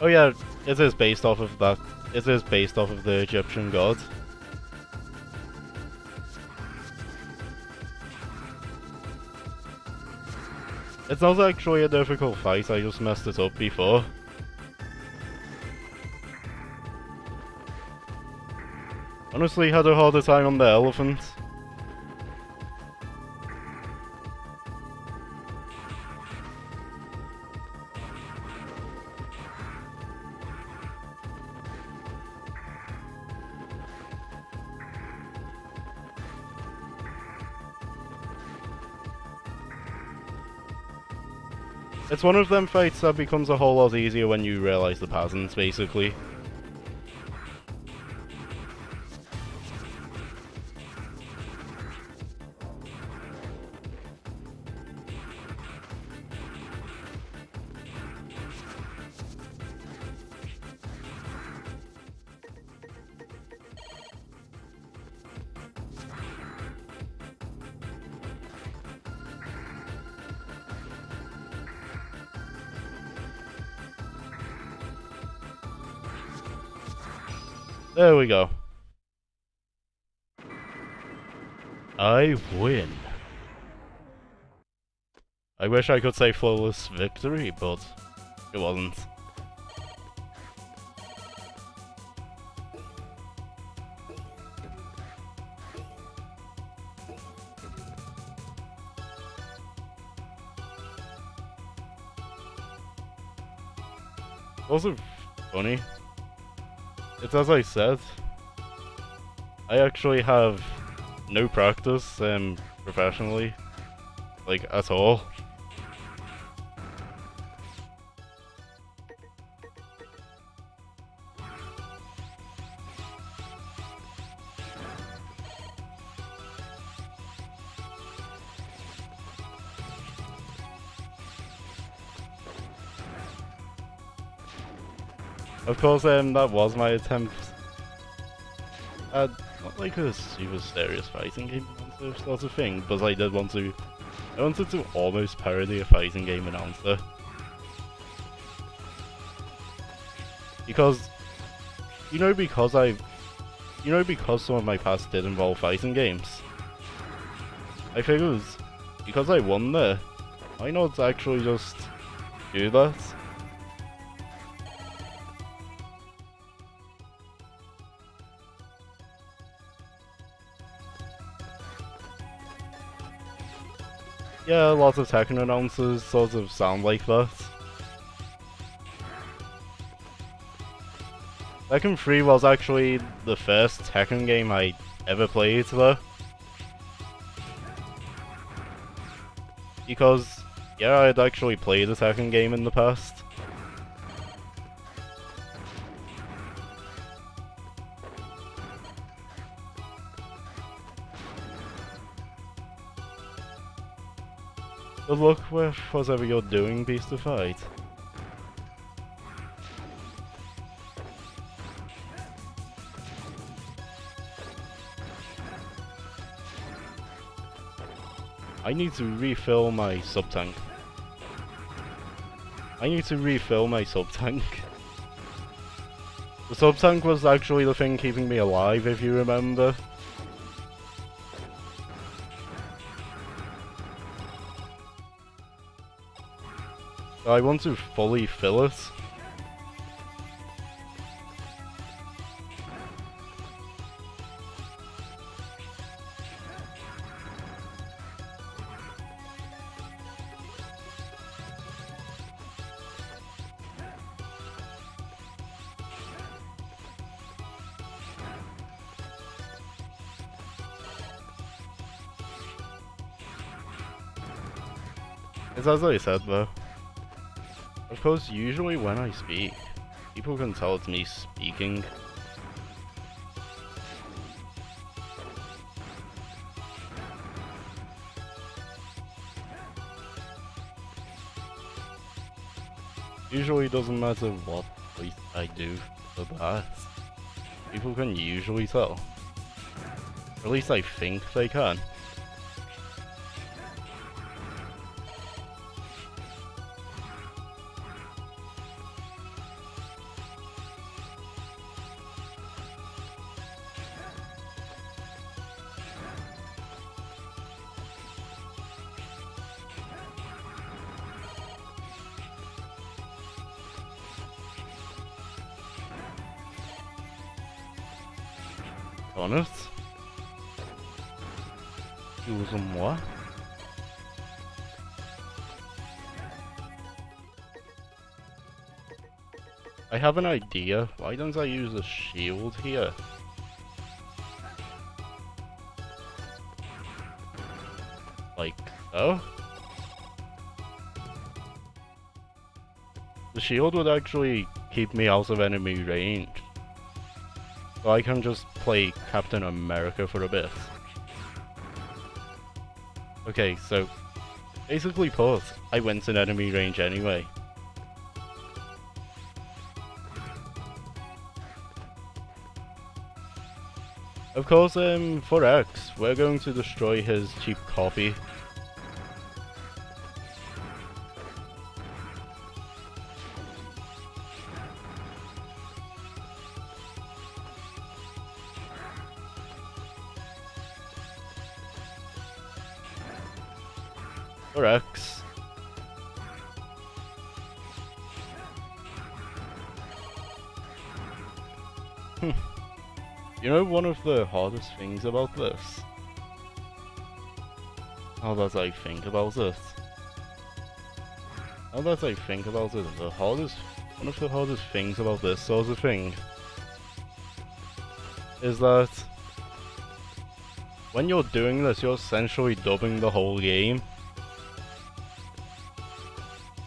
Oh yeah, it is based off of that. It is based off of the Egyptian god. It's not actually a difficult fight, I just messed it up before. Honestly, had a harder time on the elephant. It's one of them fights that becomes a whole lot easier when you realize the patterns, basically. There we go. I win. I wish I could say flawless victory, but it wasn't. Also funny. It's as I said. I actually have no practice professionally, like at all. Of course, that was my attempt at not like a super serious fighting game announcer sort of thing, but I did want to. I wanted to almost parody a fighting game announcer. Because, because some of my past did involve fighting games, I figured, because I won there, why not actually just do that? Yeah, lots of Tekken announcers sort of sound like that. Tekken 3 was actually the first Tekken game I ever played though. Because, yeah, I had actually played a Tekken game in the past. Good luck with whatever you're doing, Beast of Fight. I need to refill my sub-tank. The sub-tank was actually the thing keeping me alive, if you remember. I want to fully fill it. It's as I said though. Of course, usually when I speak, people can tell it's me speaking. Usually it doesn't matter what voice I do for that. People can usually tell. Or at least I think they can. Honest? Excuse-moi. I have an idea. Why don't I use a shield here? Like so? the shield would actually keep me out of enemy range. So I can just play Captain America for a bit. Okay, so basically put, I went in enemy range anyway. Of course, for X, we're going to destroy his cheap copy. For X. You know one of the hardest things about this? Now that I think about it. One of the hardest things about this sort of thing is that when you're doing this, you're essentially dubbing the whole game.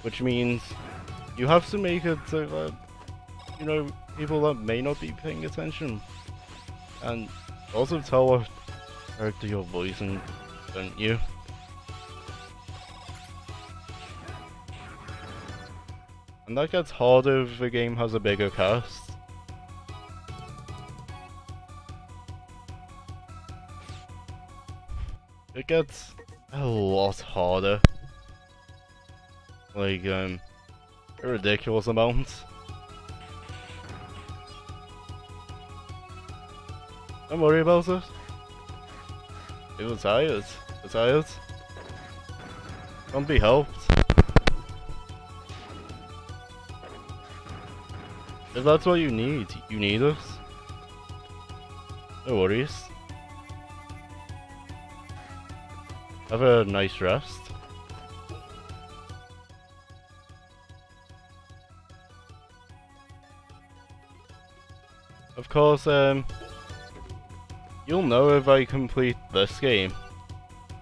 Which means you have to make it so that, you know, people that may not be paying attention and also tell what character you're voicing, don't you? And that gets harder if the game has a bigger cast. It gets a lot harder. Like, a ridiculous amount. Don't worry about it. People are tired. They're tired. Can't be helped. If that's what you need us. No worries. Have a nice rest. Of course, you'll know if I complete this game.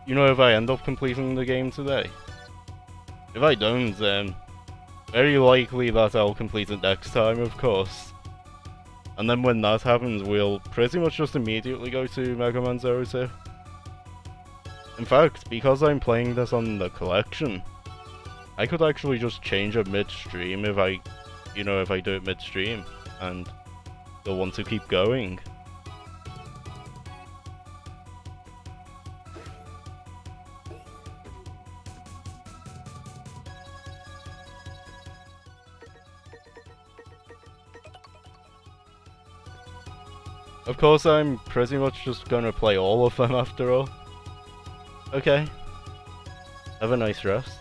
You know if I end up completing the game today. If I don't, very likely that I'll complete it next time, of course. And then when that happens, we'll pretty much just immediately go to Mega Man Zero 2. In fact, because I'm playing this on the collection, I could actually just change it mid-stream if I do it mid-stream, and you'll want to keep going. Of course, I'm pretty much just gonna play all of them after all. Okay. Have a nice rest.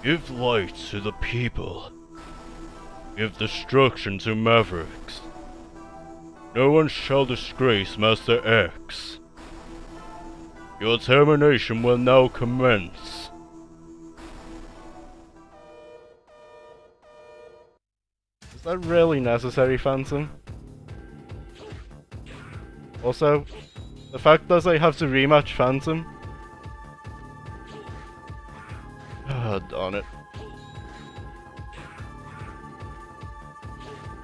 Give light to the people. Give destruction to Mavericks. No one shall disgrace Master X. Your termination will now commence. Is that really necessary, Phantom? Also, the fact that I have to rematch Phantom. Ah, darn it.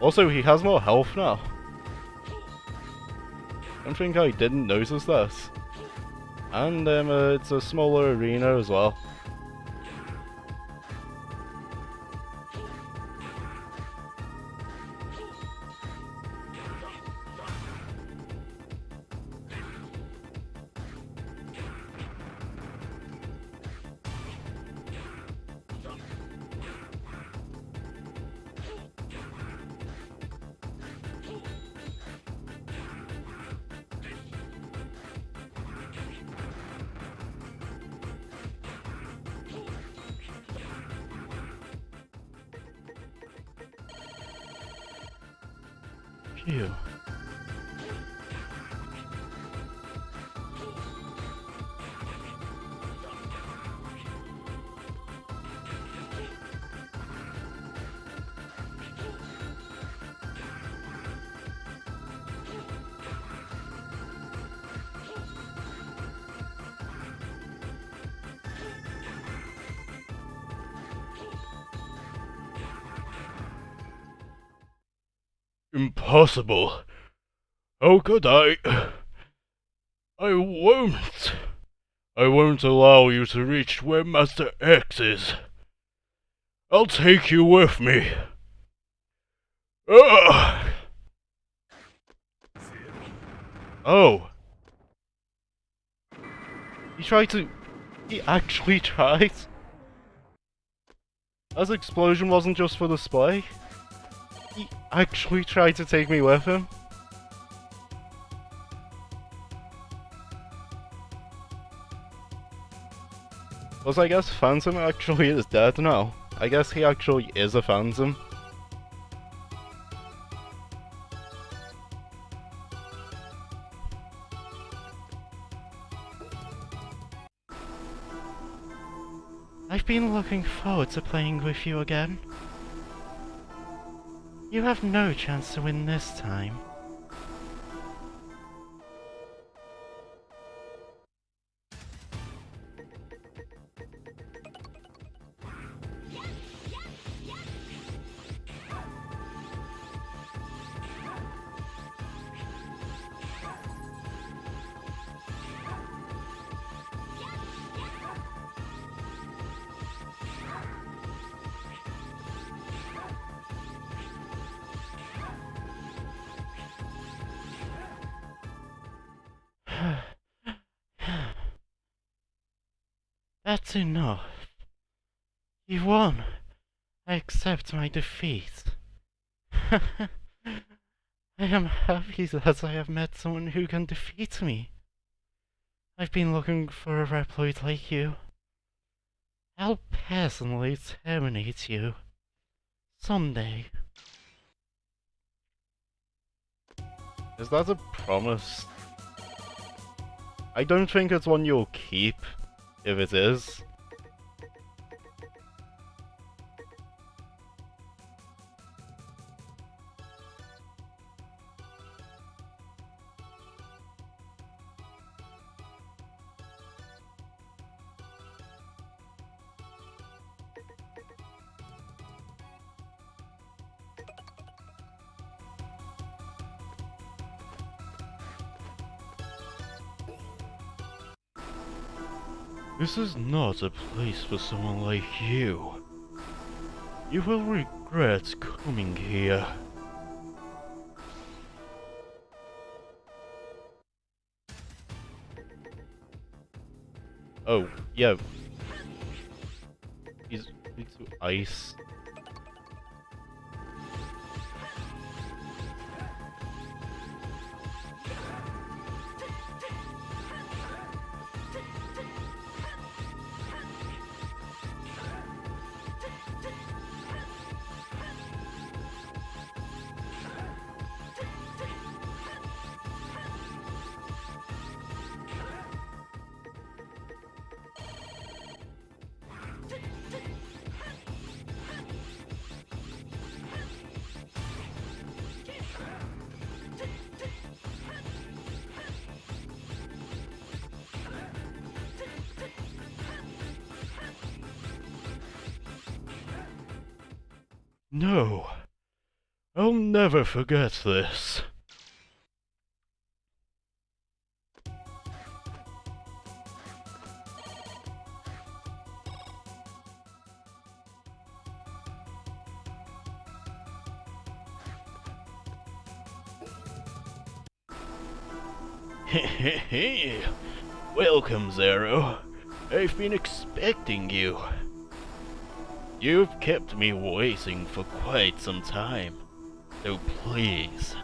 Also, he has more health now. I don't think I didn't notice that. And it's a smaller arena as well. Phew. Impossible. How could I? I won't. I won't allow you to reach where Master X is. I'll take you with me. Ugh! Oh. He actually tried. That explosion wasn't just for display. He actually tried to take me with him. Plus, I guess Phantom actually is dead now. I guess he actually is a Phantom. I've been looking forward to playing with you again. You have no chance to win this time. That's enough. You won. I accept my defeat. I am happy that I have met someone who can defeat me. I've been looking for a Reploid like you. I'll personally terminate you. Someday. Is that a promise? I don't think it's one you'll keep, if it is. This is not a place for someone like you. You will regret coming here. Oh, yeah. He's into ice. No, I'll never forget this. Hehehe. Welcome, Zero. I've been expecting you. You've kept me waiting for quite some time. So please,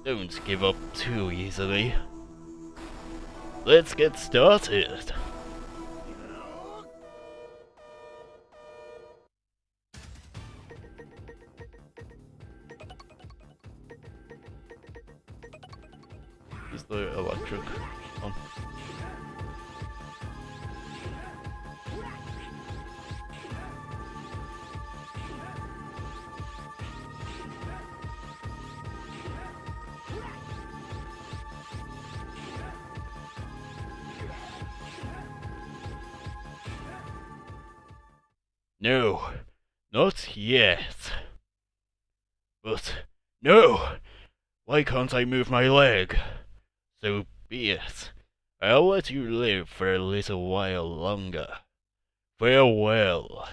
don't give up too easily. Let's get started. Is the electric on? No, not yet. But No! Why can't I move my leg? So be it. I'll let you live for a little while longer. Farewell.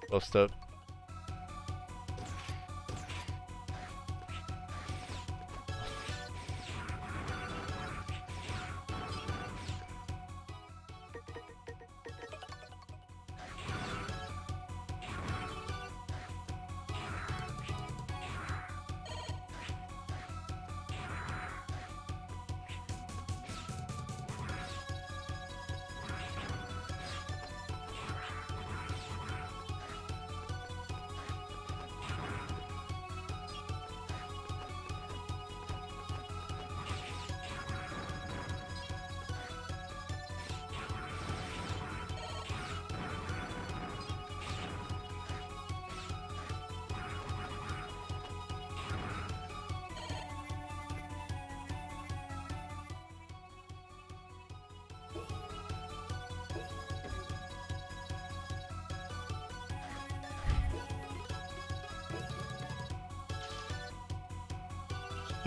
Lost up.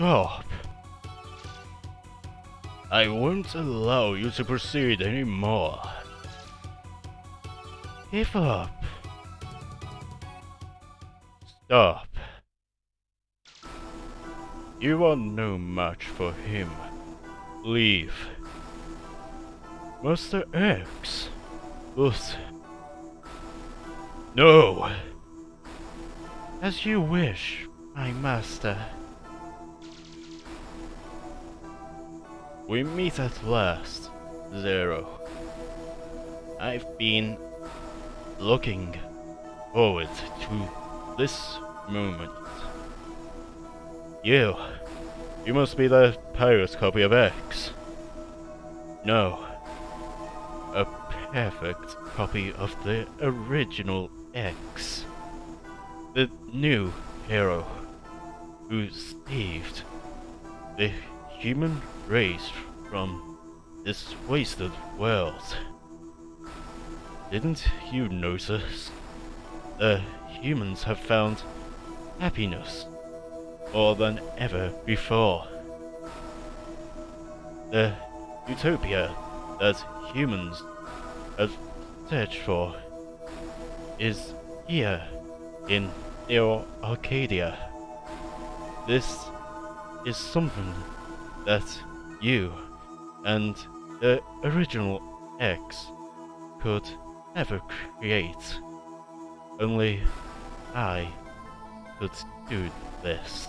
Stop. I won't allow you to proceed anymore. Give up. Stop. You are no match for him. Leave. Master X. But... No! As you wish, my master. We meet at last, Zero. I've been looking forward to this moment. You must be the pirate copy of X. No, a perfect copy of the original X. The new hero who saved the human race from this wasted world. Didn't you notice? The humans have found happiness more than ever before. The utopia that humans have searched for is here in Neo Arcadia. This is something that you and the original X could never create. Only I could do this.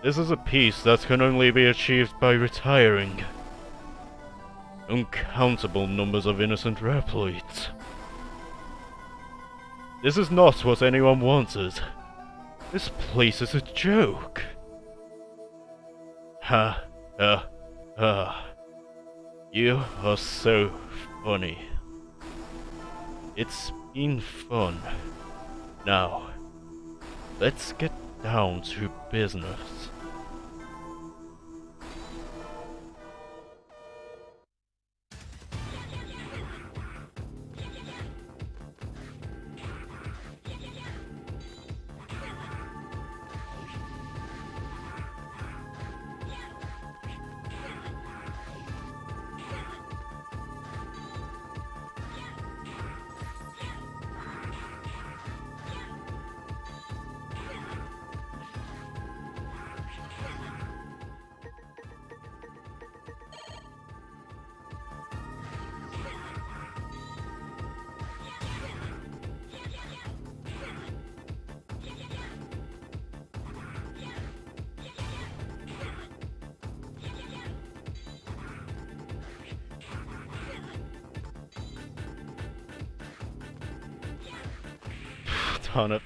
This is a peace that can only be achieved by retiring uncountable numbers of innocent reploids. This is not what anyone wanted. This place is a joke. Ha ha ha. You are so funny. It's been fun. Now, let's get down to business. on it.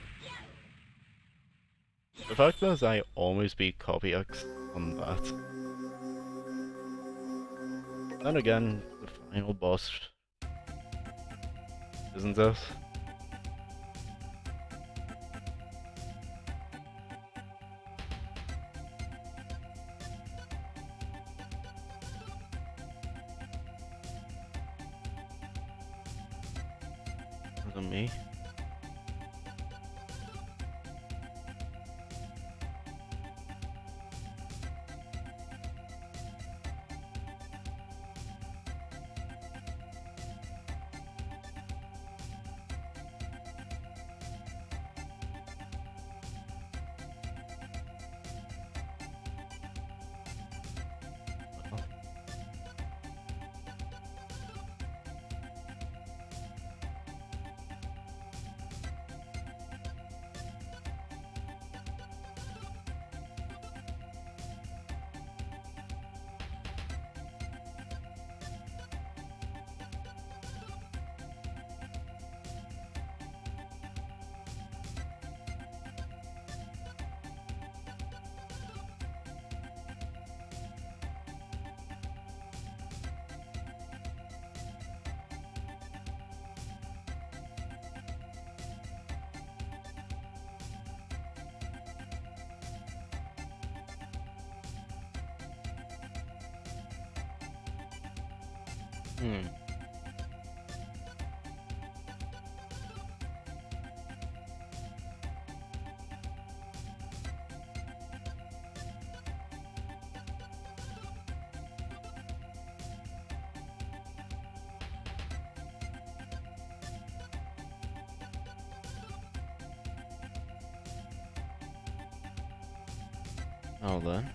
The fact that I almost beat Copy X on that. Then again, the final boss, isn't it? Than me. Oh then.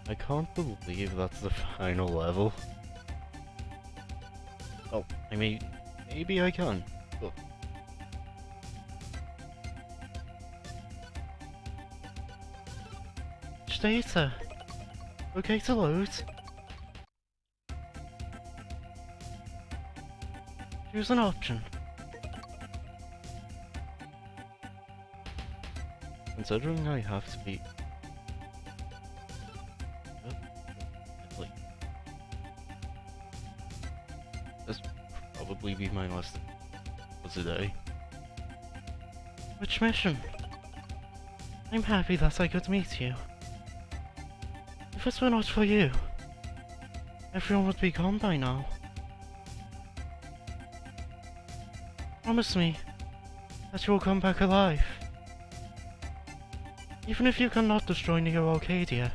I can't believe that's the final level. Oh, I mean, maybe I can. But data. Okay to load. Choose an option. Considering I have to be... This will probably be my last for today. Which mission? I'm happy that I could meet you. If it were not for you, everyone would be gone by now. Promise me that you will come back alive. Even if you cannot destroy Neo Arcadia,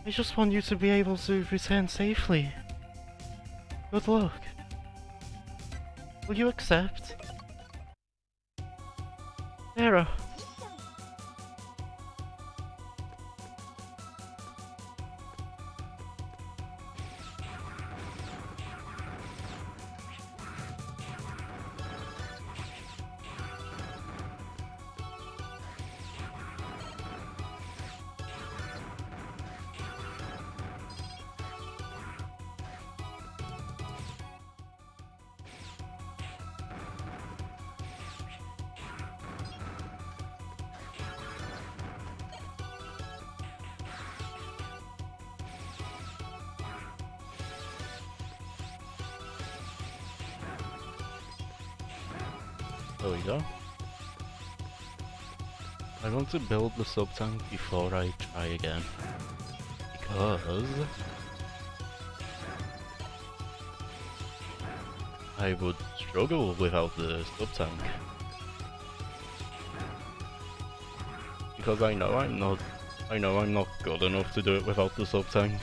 I just want you to be able to return safely. Good luck. Will you accept? Sarah. There we go. I want to build the sub-tank before I try again. Because... I would struggle without the sub-tank. Because I know I'm not good enough to do it without the sub-tank.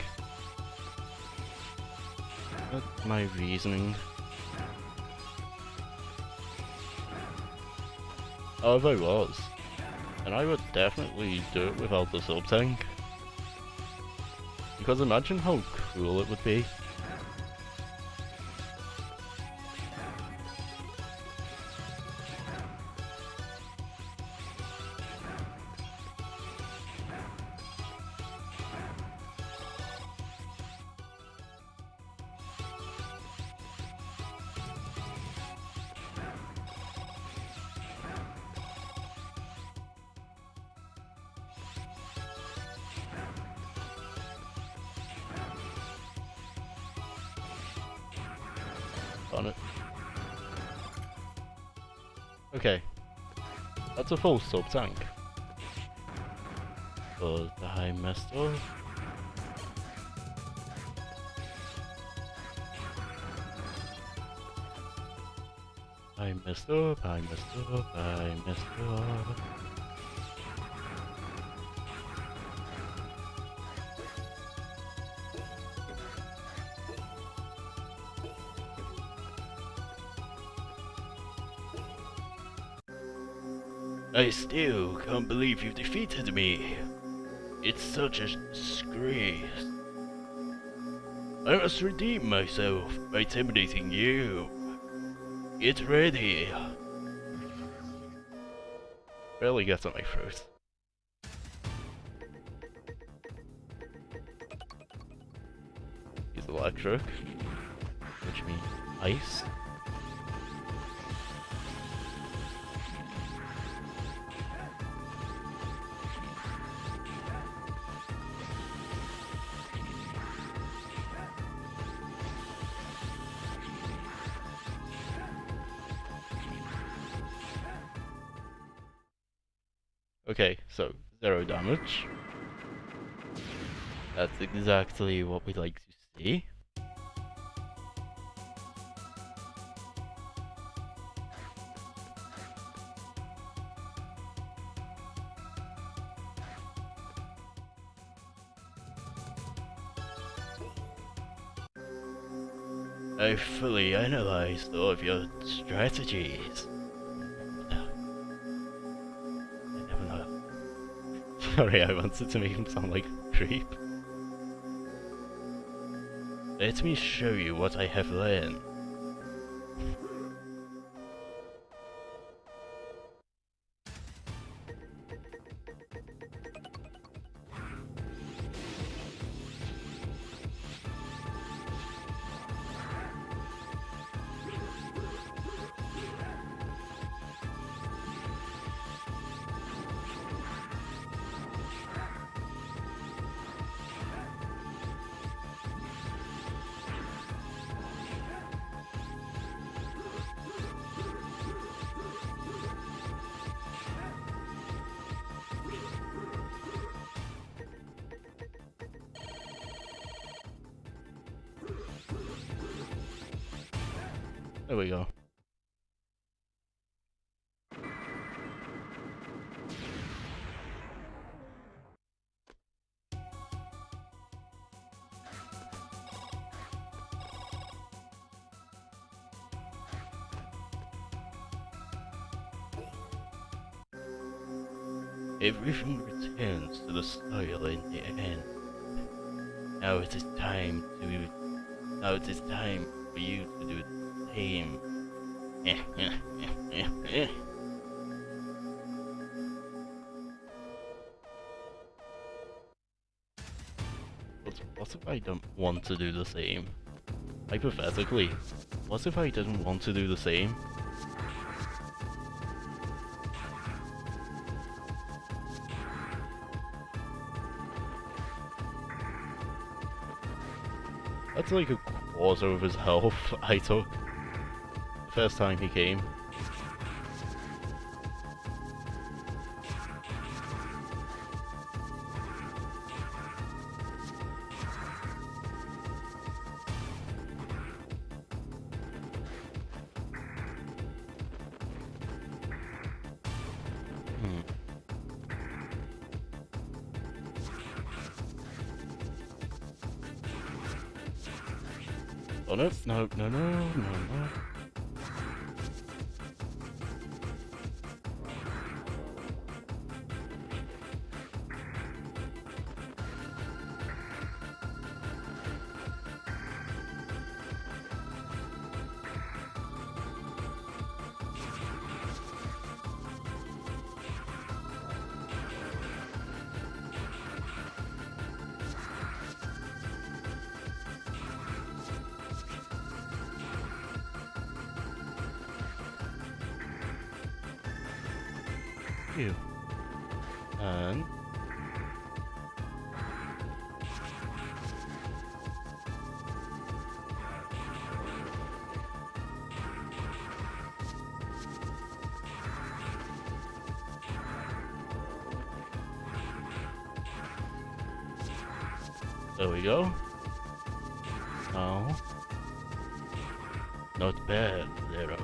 That's my reasoning. Oh, if I was, then I would definitely do it without the sub-tank. Because imagine how cool it would be on it. Okay. That's a full sub tank. But I messed up. I messed up, I messed up, I messed up. I still can't believe you defeated me. It's such a disgrace. I must redeem myself by intimidating you. Get ready. Barely gets on my throat. He's electric, which means ice. Okay, so 0 damage. That's exactly what we'd like to see. I fully analyzed all of your strategies. Sorry, I wanted to make him sound like a creep. Let me show you what I have learned. There we go. Everything returns to the style in the end. Now it is time for you to do the same. But what if I don't want to do the same? Hypothetically, what if I didn't want to do the same? That's like a quarter of his health I took the first time he came. Oh no, no, no, no, no, no. You. And There we go. Now. Not bad, Zero.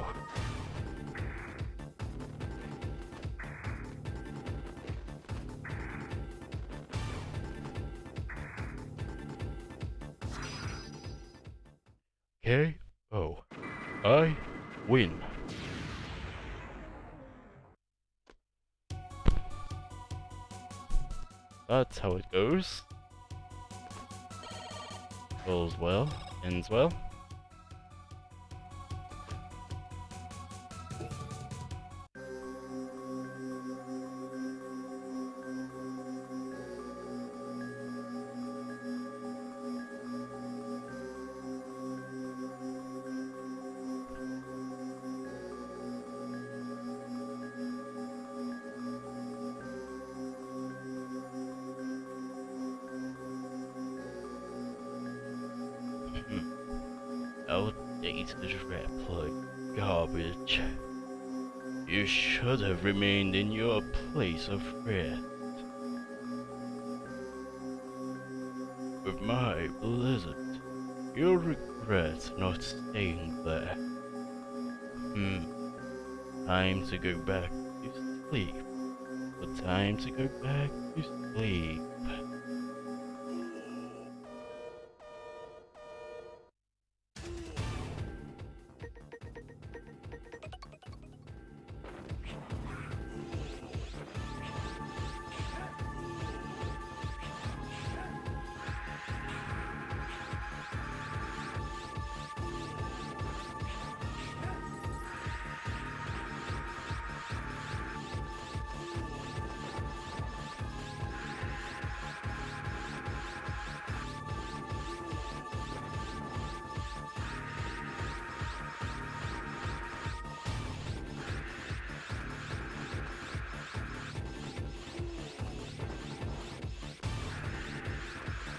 KO. I win. That's how it goes. Goes well, ends well. Outdated replica garbage. You should have remained in your place of rest. With my blizzard, you'll regret not staying there. Time to go back to sleep. But time to go back to sleep.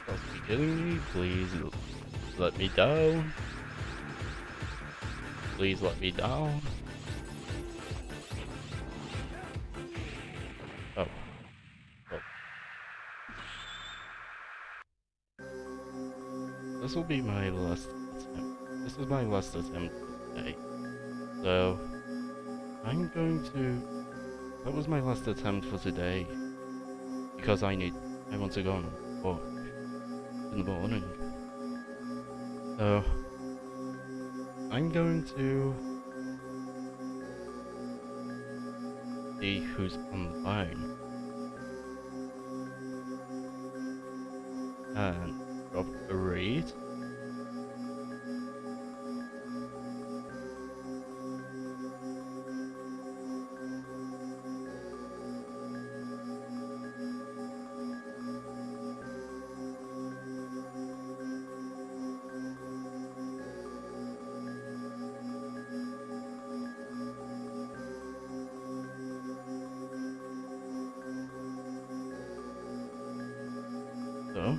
Must be kidding me? Please let me down. Please let me down. Oh. This will be my last attempt. This is my last attempt today. So, I'm going to... That was my last attempt for today. Because I want to go on walk in the morning. So, I'm going to see who's on the line. And drop a raid. So,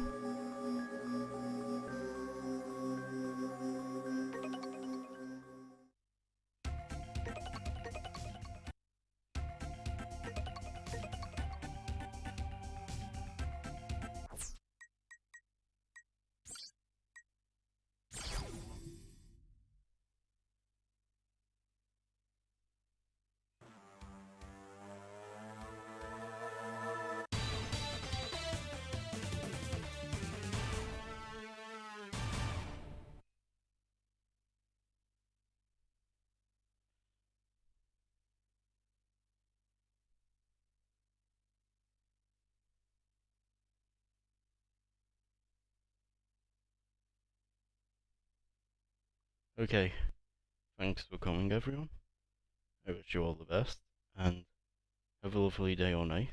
okay. Thanks for coming, everyone. I wish you all the best, and have a lovely day or night.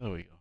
There we go.